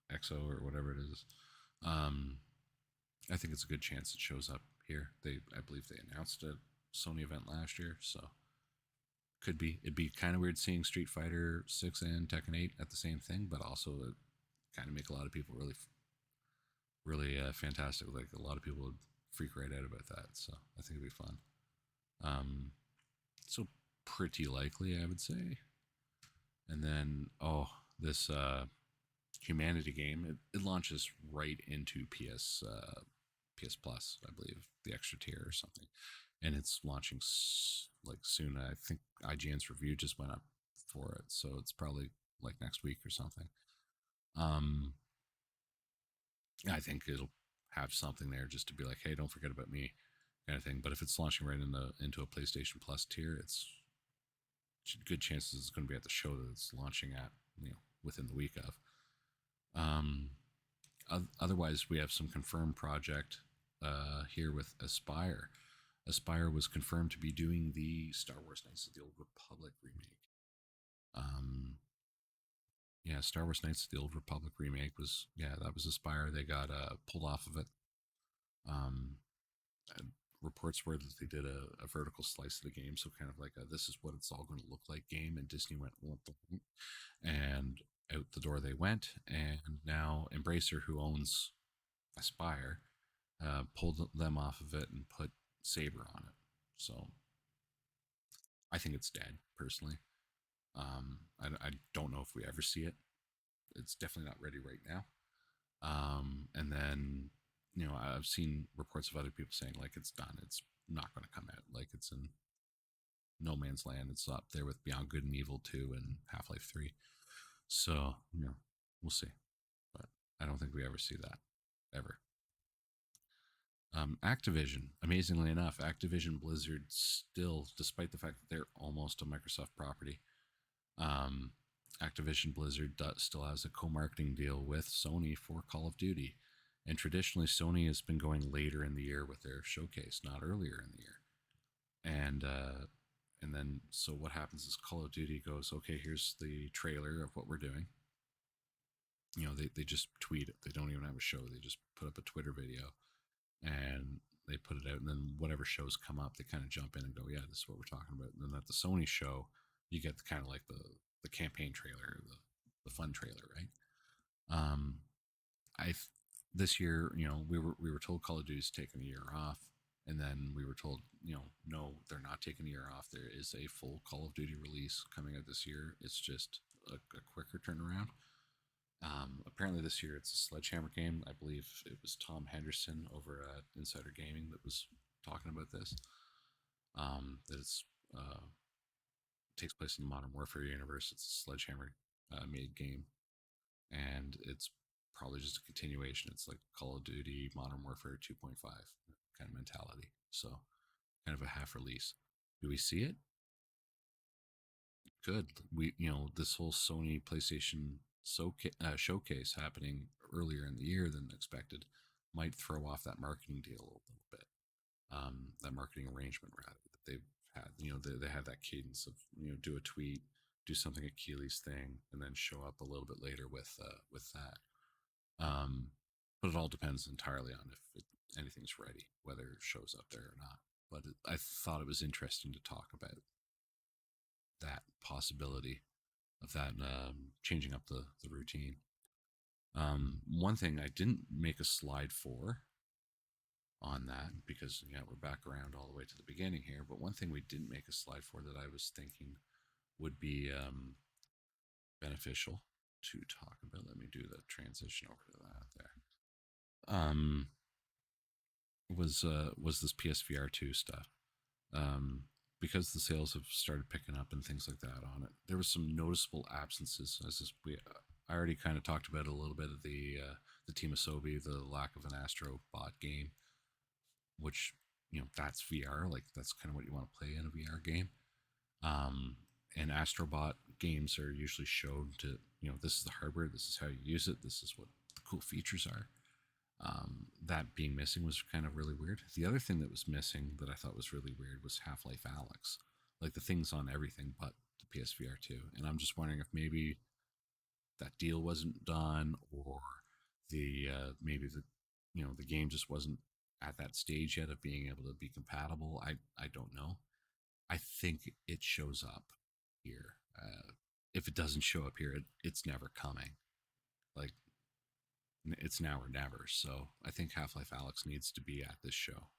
EXO or whatever it is. I think it's a good chance it shows up here. I believe they announced a Sony event last year, so could be. It'd be kind of weird seeing Street Fighter 6 and Tekken 8 at the same thing, but also it kind of make a lot of people really fantastic. Like a lot of people would freak right out about that, so I think it'd be fun. So pretty likely, I would say. And then this Humanity game, it launches right into PS Plus, I believe, the extra tier or something, and it's launching like soon. I think IGN's review just went up for it, so it's probably like next week or something. Um, I think it'll have something there just to be like, hey, don't forget about me, kind of thing. But if it's launching right into a PlayStation Plus tier, it's good chances it's going to be at the show that it's launching at, within the week of. Um, Otherwise, we have some confirmed project here with Aspire. Aspire was confirmed to be doing the Star Wars Knights of the Old Republic remake. Um, yeah, Star Wars Knights of the Old Republic remake was, yeah, that was Aspire. They got pulled off of it. Um, Reports were that they did a vertical slice of the game, so kind of like a this is what it's all going to look like game, and Disney went and out the door they went, and now Embracer, who owns Aspire, pulled them off of it and put Saber on it. So I think it's dead personally. I don't know if we ever see it. It's definitely not ready right now. And then, I've seen reports of other people saying like it's done. It's not going to come out. Like it's in no man's land. It's up there with Beyond Good and Evil 2 and Half Life 3. So, we'll see. But I don't think we ever see that ever. Activision, amazingly enough, Activision Blizzard still, despite the fact that they're almost a Microsoft property, um, Activision Blizzard still has a co-marketing deal with Sony for Call of Duty, and traditionally Sony has been going later in the year with their showcase, not earlier in the year. And then so what happens is Call of Duty goes, okay, here's the trailer of what we're doing. They just tweet it. They don't even have a show. They just put up a Twitter video and they put it out. And then whatever shows come up, they kind of jump in and go, yeah, this is what we're talking about. And then at the Sony show, you get kind of like the campaign trailer, the fun trailer, right? Um, I This year, we were told Call of Duty's taking a year off, and then we were told, no, they're not taking a year off. There is a full Call of Duty release coming out this year. It's just a quicker turnaround. Apparently, this year it's a Sledgehammer game. I believe it was Tom Henderson over at Insider Gaming that was talking about this. That it's takes place in the Modern Warfare universe. It's a Sledgehammer made game, and it's probably just a continuation. It's like Call of Duty Modern Warfare 2.5 kind of mentality. So kind of a half release. Do we see it? Good. This whole Sony PlayStation showcase happening earlier in the year than expected might throw off that marketing deal a little bit. That marketing arrangement rather that they've had. They have that cadence of do a tweet, do something at Keeley's thing, and then show up a little bit later with that. But it all depends entirely on if anything's ready, whether it shows up there or not. But I thought it was interesting to talk about that possibility of that changing up the routine. One thing I didn't make a slide for on that because we're back around all the way to the beginning here. But one thing we didn't make a slide for that I was thinking would be beneficial to talk about. Let me do the transition over to that there. Was this PSVR 2 stuff? Because the sales have started picking up and things like that on it. There was some noticeable absences. I already kind of talked about a little bit of the Team Asobi, the lack of an Astro Bot game, which that's VR. Like that's kind of what you want to play in a VR game. And Astrobot games are usually shown to this is the hardware, this is how you use it, this is what the cool features are. That being missing was kind of really weird. The other thing that was missing that I thought was really weird was Half-Life Alyx, like the things on everything but the PSVR 2. And I'm just wondering if maybe that deal wasn't done, or the maybe the game just wasn't at that stage yet of being able to be compatible. I don't know. I think it shows up here. If it doesn't show up here, it's never coming. Like it's now or never. So I think Half-Life Alyx needs to be at this show.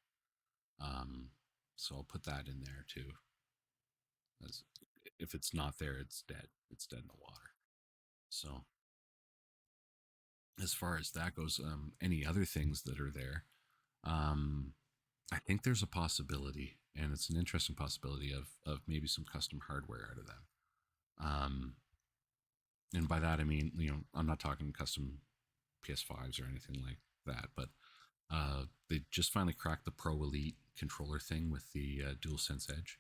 So I'll put that in there too. As if it's not there, it's dead. It's dead in the water. So as far as that goes, any other things that are there, um, I think there's a possibility, and it's an interesting possibility of maybe some custom hardware out of them. Um, And by that I mean, I'm not talking custom PS5s or anything like that, but they just finally cracked the Pro Elite controller thing with the DualSense Edge.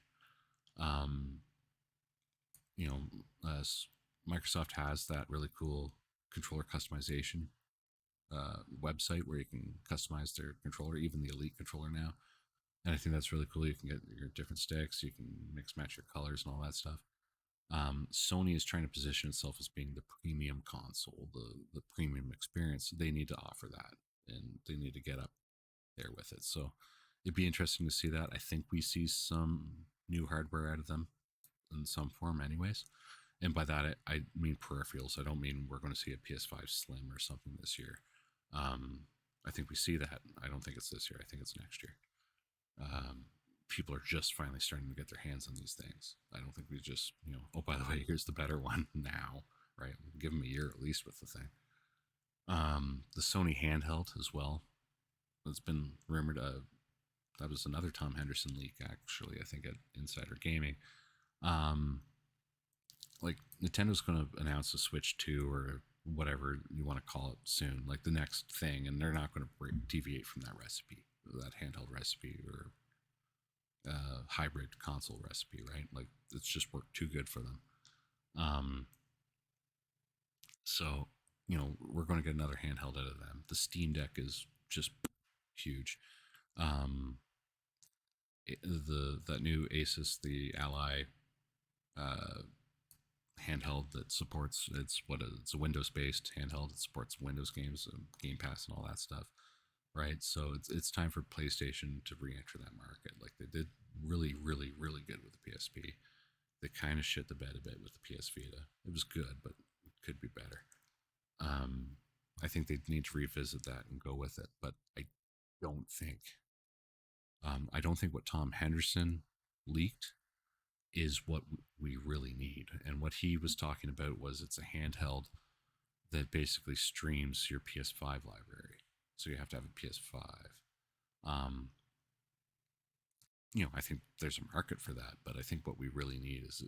Um, you know, uh, Microsoft has that really cool controller customization website where you can customize their controller, even the Elite controller now. And I think that's really cool. You can get your different sticks, you can mix match your colors and all that stuff. Sony is trying to position itself as being the premium console, the premium experience. They need to offer that, and they need to get up there with it. So it'd be interesting to see that. I think we see some new hardware out of them in some form, anyways. And by that, I mean peripherals. I don't mean we're going to see a PS5 Slim or something this year. Um, I think we see that. I don't think it's this year. I think it's next year. Um, People are just finally starting to get their hands on these things. I don't think we just, oh, by the way, here's the better one now, right? Give them a year at least with the thing. The Sony handheld as well. It's been rumored. That was another Tom Henderson leak, actually. I think at Insider Gaming. Um, like Nintendo's going to announce a Switch 2 or whatever you want to call it soon, like the next thing, and they're not going to deviate from that recipe, that handheld recipe or hybrid console recipe, right? Like it's just worked too good for them. Um, so we're going to get another handheld out of them. The Steam Deck is just huge. Um, the that new Asus, the Ally uh, handheld that supports it's a Windows based handheld. It supports Windows games, Game Pass, and all that stuff. Right, so it's time for PlayStation to re-enter that market. Like they did really, really, really good with the PSP. They kind of shit the bed a bit with the PS Vita. It was good, but it could be better. Um, I think they need to revisit that and go with it. But don't think, I don't think what Tom Henderson leaked is what we really need. And what he was talking about was it's a handheld that basically streams your PS5 library. So you have to have a PS5. Um, I think there's a market for that, but I think what we really need is,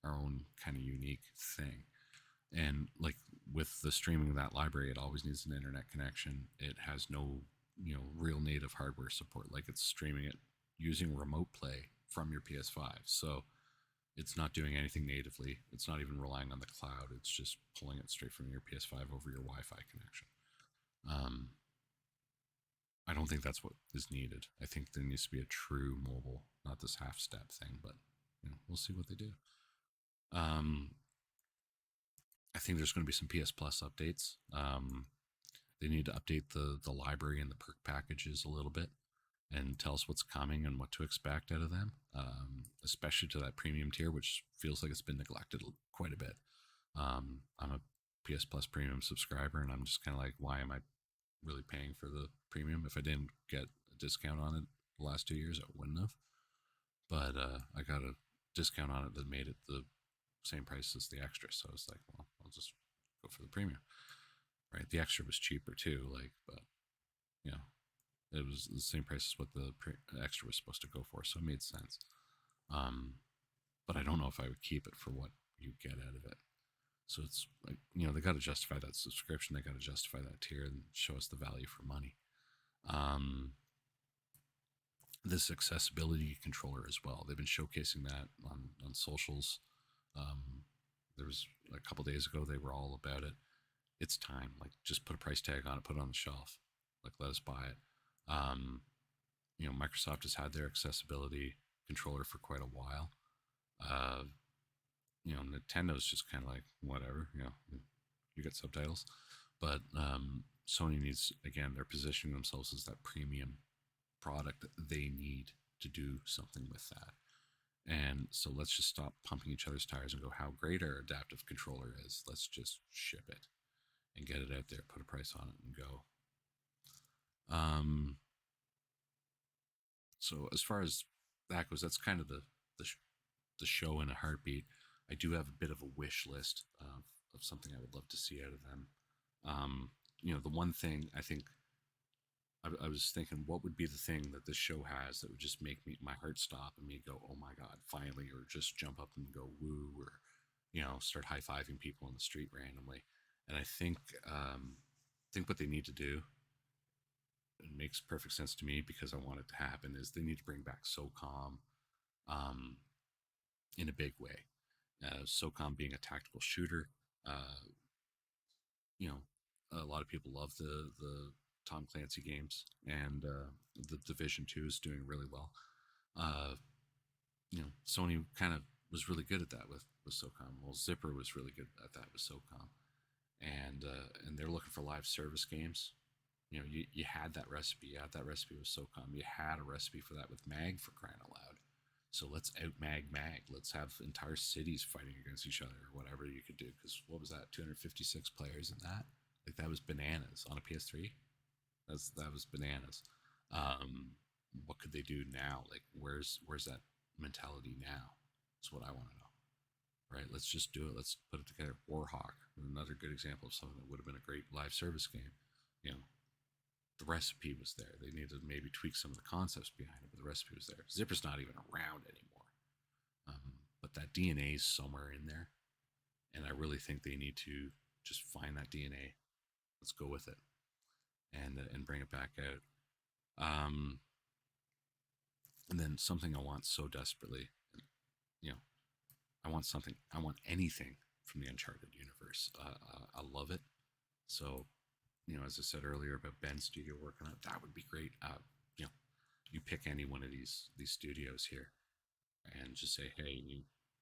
our own kind of unique thing. And like with the streaming of that library, it always needs an internet connection. It has no, real native hardware support. Like it's streaming it using remote play from your PS5. So it's not doing anything natively. It's not even relying on the cloud. It's just pulling it straight from your PS5 over your Wi-Fi connection. Um, I don't think that's what is needed. I think there needs to be a true mobile, not this half step thing, but we'll see what they do. Um, I think there's going to be some PS Plus updates. They need to update the library and the perk packages a little bit and tell us what's coming and what to expect out of them, especially to that premium tier, which feels like it's been neglected quite a bit. I'm a PS Plus premium subscriber, and I'm just kind of like, why am I really paying for the premium? If I didn't get a discount on it the last 2 years, I wouldn't have. But I got a discount on it that made it the same price as the extra. So I was like, well, I'll just go for the premium. Right? The extra was cheaper too, but you know, it was the same price as what the extra was supposed to go for, so it made sense. Um, but I don't know if I would keep it for what you get out of it. So it's like, they got to justify that subscription. They got to justify that tier and show us the value for money. Um, this accessibility controller as well. They've been showcasing that on socials. Um, there was a couple days ago, they were all about it. It's time. Like, just put a price tag on it, put it on the shelf. Like, let us buy it. Microsoft has had their accessibility controller for quite a while. Uh, Nintendo's just kind of like, whatever, you get subtitles. But Sony needs, again, they're positioning themselves as that premium product that they need to do something with that. And so let's just stop pumping each other's tires and go, how great our adaptive controller is. Let's just ship it and get it out there, put a price on it, and go. So as far as that goes, that's kind of the show in a heartbeat. I do have a bit of a wish list of something I would love to see out of them. The one thing I think I was thinking, what would be the thing that this show has that would just make my heart stop and me go, oh my god, finally, or just jump up and go woo, or start high fiving people in the street randomly. And I think what they need to do, it makes perfect sense to me because I want it to happen, is they need to bring back SOCOM um, in a big way. SOCOM being a tactical shooter, uh, you know, a lot of people love the Tom Clancy games, and the Division Two is doing really well. Uh, Sony kind of was really good at that with SOCOM. Well, Zipper was really good at that with SOCOM, and they're looking for live service games. You had that recipe. You had that recipe with SOCOM. You had a recipe for that with Mag, for crying out loud. So let's out Mag. Let's have entire cities fighting against each other, or whatever you could do. Because what was that? 256 players in that? Like, that was bananas on a PS3. That was bananas. What could they do now? Like, where's that mentality now? That's what I want to know. Right? Let's just do it. Let's put it together. Warhawk, another good example of something that would have been a great live service game. You know, the recipe was there. They needed to maybe tweak some of the concepts behind it, but the recipe was there. Zipper's not even around anymore. But that DNA is somewhere in there, and I really think they need to just find that DNA. Let's go with it, and bring it back out. Um, and then something I want so desperately, you know, I want something. I want anything from the Uncharted universe. I love it. So, as I said earlier about Ben's studio working on it, that would be great. You know, you pick any one of these studios here, and just say, hey,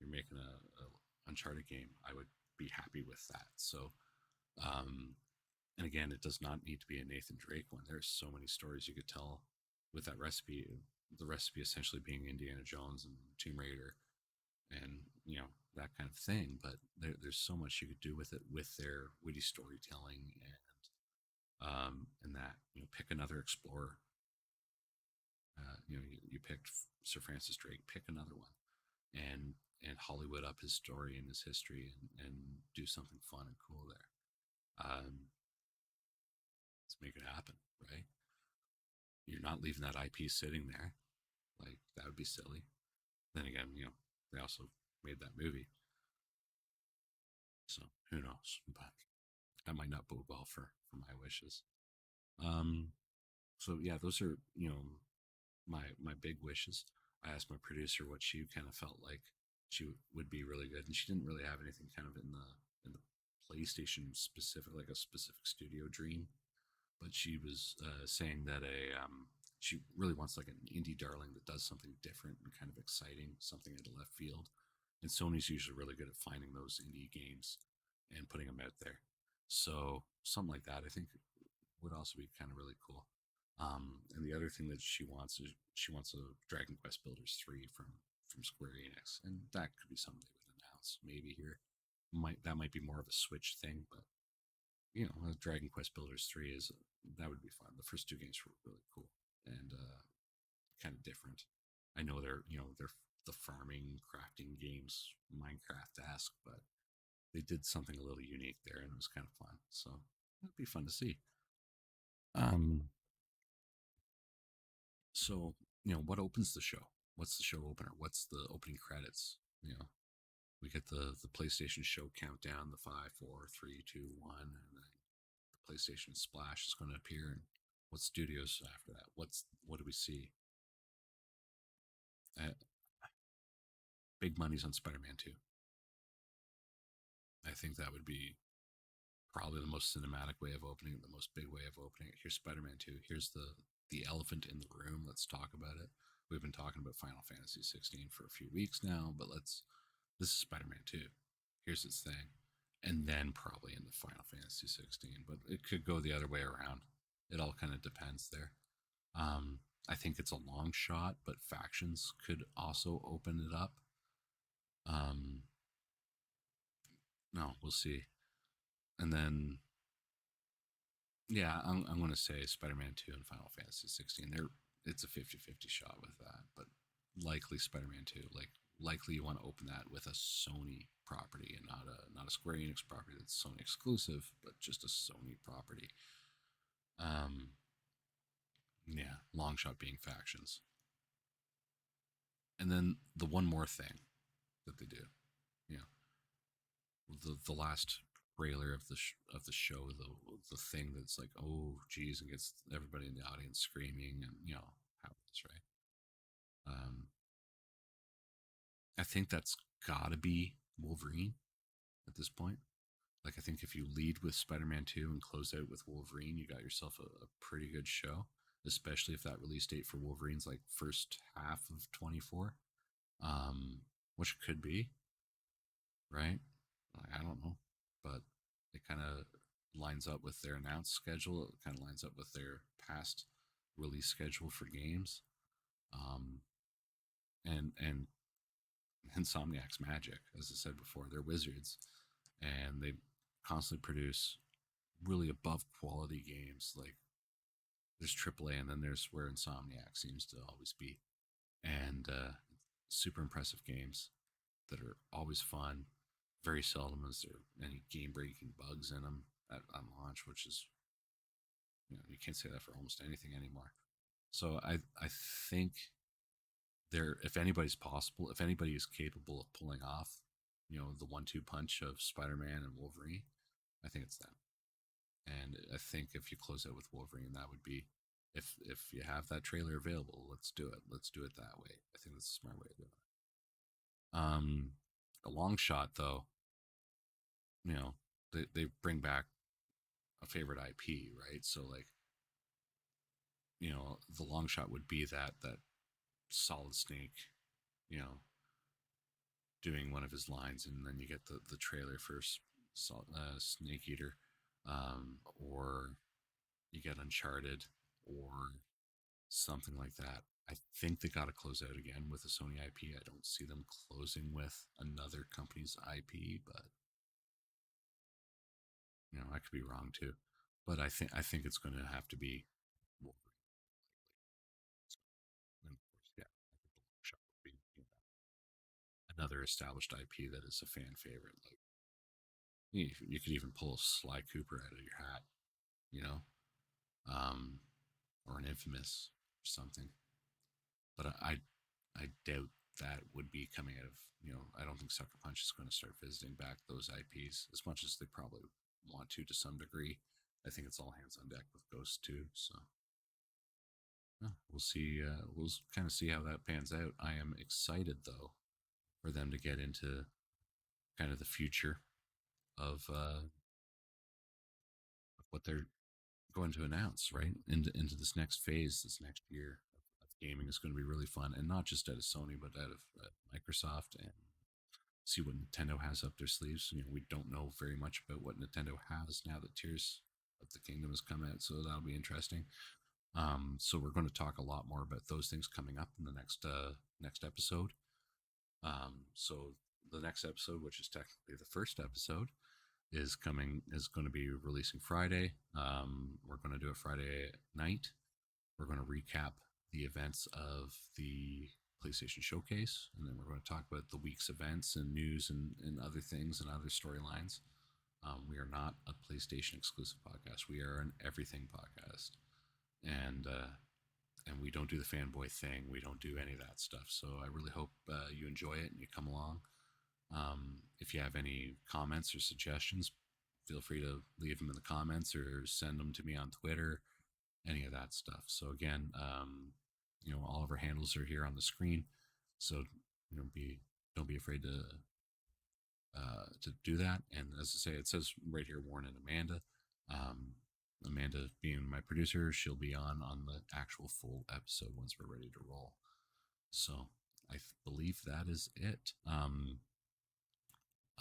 you're making a Uncharted game. I would be happy with that. So, um, and again, it does not need to be a Nathan Drake one. There's so many stories you could tell with that recipe. The recipe essentially being Indiana Jones and Tomb Raider, and that kind of thing. But there's so much you could do with it, with their witty storytelling, and that, pick another explorer. You picked Sir Francis Drake. Pick another one, and Hollywood up his story and his history, and do something fun and cool there. Let's make it happen, right? You're not leaving that IP sitting there. Like, that would be silly. Then again, they also made that movie, so who knows? But that might not bode well for my wishes. Um, so yeah, those are my big wishes. I asked my producer what she kind of felt like she would be really good, and she didn't really have anything kind of in the PlayStation specific, like a specific studio dream. But she was saying that she really wants like an indie darling that does something different and kind of exciting, something out of left field. And Sony's usually really good at finding those indie games and putting them out there. So something like that, I think, would also be kind of really cool. And the other thing that she wants is she wants a Dragon Quest Builders 3 from Square Enix, and that could be something they would announce maybe here. That might be more of a Switch thing, but Dragon Quest Builders 3 is, that would be fun. The first two games were really cool and kind of different. I know they're the farming crafting games, Minecraft-esque, but they did something a little unique there, and it was kind of fun. So it'd be fun to see. Um, so what opens the show? What's the show opener? What's the opening credits? We get the PlayStation show countdown, the 5, 4, 3, 2, 1, and then the PlayStation splash is going to appear. And what studios after that? What do we see? Uh, Big money's on Spider-Man 2. I think that would be probably the most cinematic way of opening it, the most big way of opening it. Here's Spider-Man 2. Here's the elephant in the room. Let's talk about it. We've been talking about Final Fantasy 16 for a few weeks now, but this is Spider-Man 2. Here's its thing. And then probably into Final Fantasy 16, but it could go the other way around. It all kind of depends there. I think it's a long shot, but factions could also open it up. No, we'll see. And then, yeah, I'm going to say Spider-Man 2 and Final Fantasy 16. It's a 50-50 shot with that, but likely Spider-Man 2. Likely you want to open that with a Sony property and not a Square Enix property that's Sony exclusive, but just a Sony property. Yeah, long shot being factions. And then the one more thing that they do, you know, the last trailer of of the show, the thing that's like, oh geez, and gets everybody in the audience screaming, and how it is, right? Um, I think that's gotta be Wolverine at this point. Like, I think if you lead with Spider-Man 2 and close out with Wolverine, you got yourself a pretty good show, especially if that release date for Wolverine's like first half of 24, which it could be, right? Like, I don't know, but it kind of lines up with their announced schedule. It kind of lines up with their past release schedule for games. Um, and Insomniac's magic, as I said before, they're wizards, and they constantly produce really above quality games. Like, there's AAA, and then there's where Insomniac seems to always be, and super impressive games that are always fun. Very seldom is there any game breaking bugs in them on launch, which is, you can't say that for almost anything anymore. So I think there, if anybody's possible, if anybody is capable of pulling off, the 1-2 punch of Spider-Man and Wolverine, I think it's them. And I think if you close out with Wolverine, that would be, if you have that trailer available, let's do it. Let's do it that way. I think that's a smart way to do it. A long shot though, they bring back a favorite IP, right? So like, the long shot would be that Solid Snake, you know, doing one of his lines, and then you get the trailer for Snake Eater, or you get Uncharted, or something like that. I think they got to close out again with a Sony IP. I don't see them closing with another company's IP, but I could be wrong too. But I think it's going to have to be Wolverine. And of course, yeah, I think the long shot would be another established IP that is a fan favorite. Like, you could even pull a Sly Cooper out of your hat, you know, um, or an Infamous or something. But I doubt that would be coming out of, I don't think Sucker Punch is going to start visiting back those IPs as much as they probably want to some degree. I think it's all hands on deck with Ghost too. So we'll see. We'll kind of see how that pans out. I am excited though for them to get into kind of the future of what they're going to announce, right? Into this next phase, this next year of gaming is going to be really fun, and not just out of Sony, but out of Microsoft, and see what Nintendo has up their sleeves. We don't know very much about what Nintendo has now that Tears of the Kingdom has come out, so that'll be interesting. So we're going to talk a lot more about those things coming up in the next episode. So the next episode, which is technically the first episode, is going to be releasing Friday. We're going to do it Friday night. We're going to recap the events of the PlayStation Showcase, and then we're going to talk about the week's events and news and other things and other storylines. We are not a PlayStation exclusive podcast. We are an everything podcast, and we don't do the fanboy thing. We don't do any of that stuff. So I really hope you enjoy it and you come along. If you have any comments or suggestions, feel free to leave them in the comments or send them to me on Twitter, any of that stuff. So again, all of our handles are here on the screen. So don't be afraid to do that. And as I say, it says right here, Warren and Amanda. Amanda being my producer, she'll be on the actual full episode once we're ready to roll. So I believe that is it.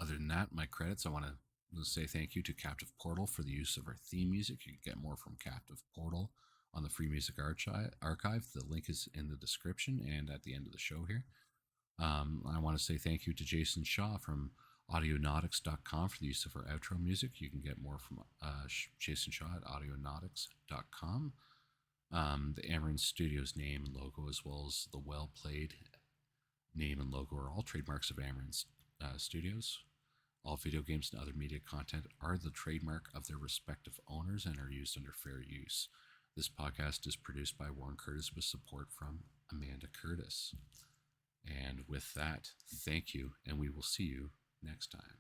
Other than that, my credits, I want to say thank you to Captive Portal for the use of our theme music. You can get more from Captive Portal on the Free Music Archive. The link is in the description and at the end of the show here. I want to say thank you to Jason Shaw from audionautics.com for the use of our outro music. You can get more from Jason Shaw at audionautics.com. The Amarren Studios name and logo, as well as the Well Played name and logo, are all trademarks of Amarren Studios. All video games and other media content are the trademark of their respective owners and are used under fair use. This podcast is produced by Warren Curtis with support from Amanda Curtis. And with that, thank you, and we will see you next time.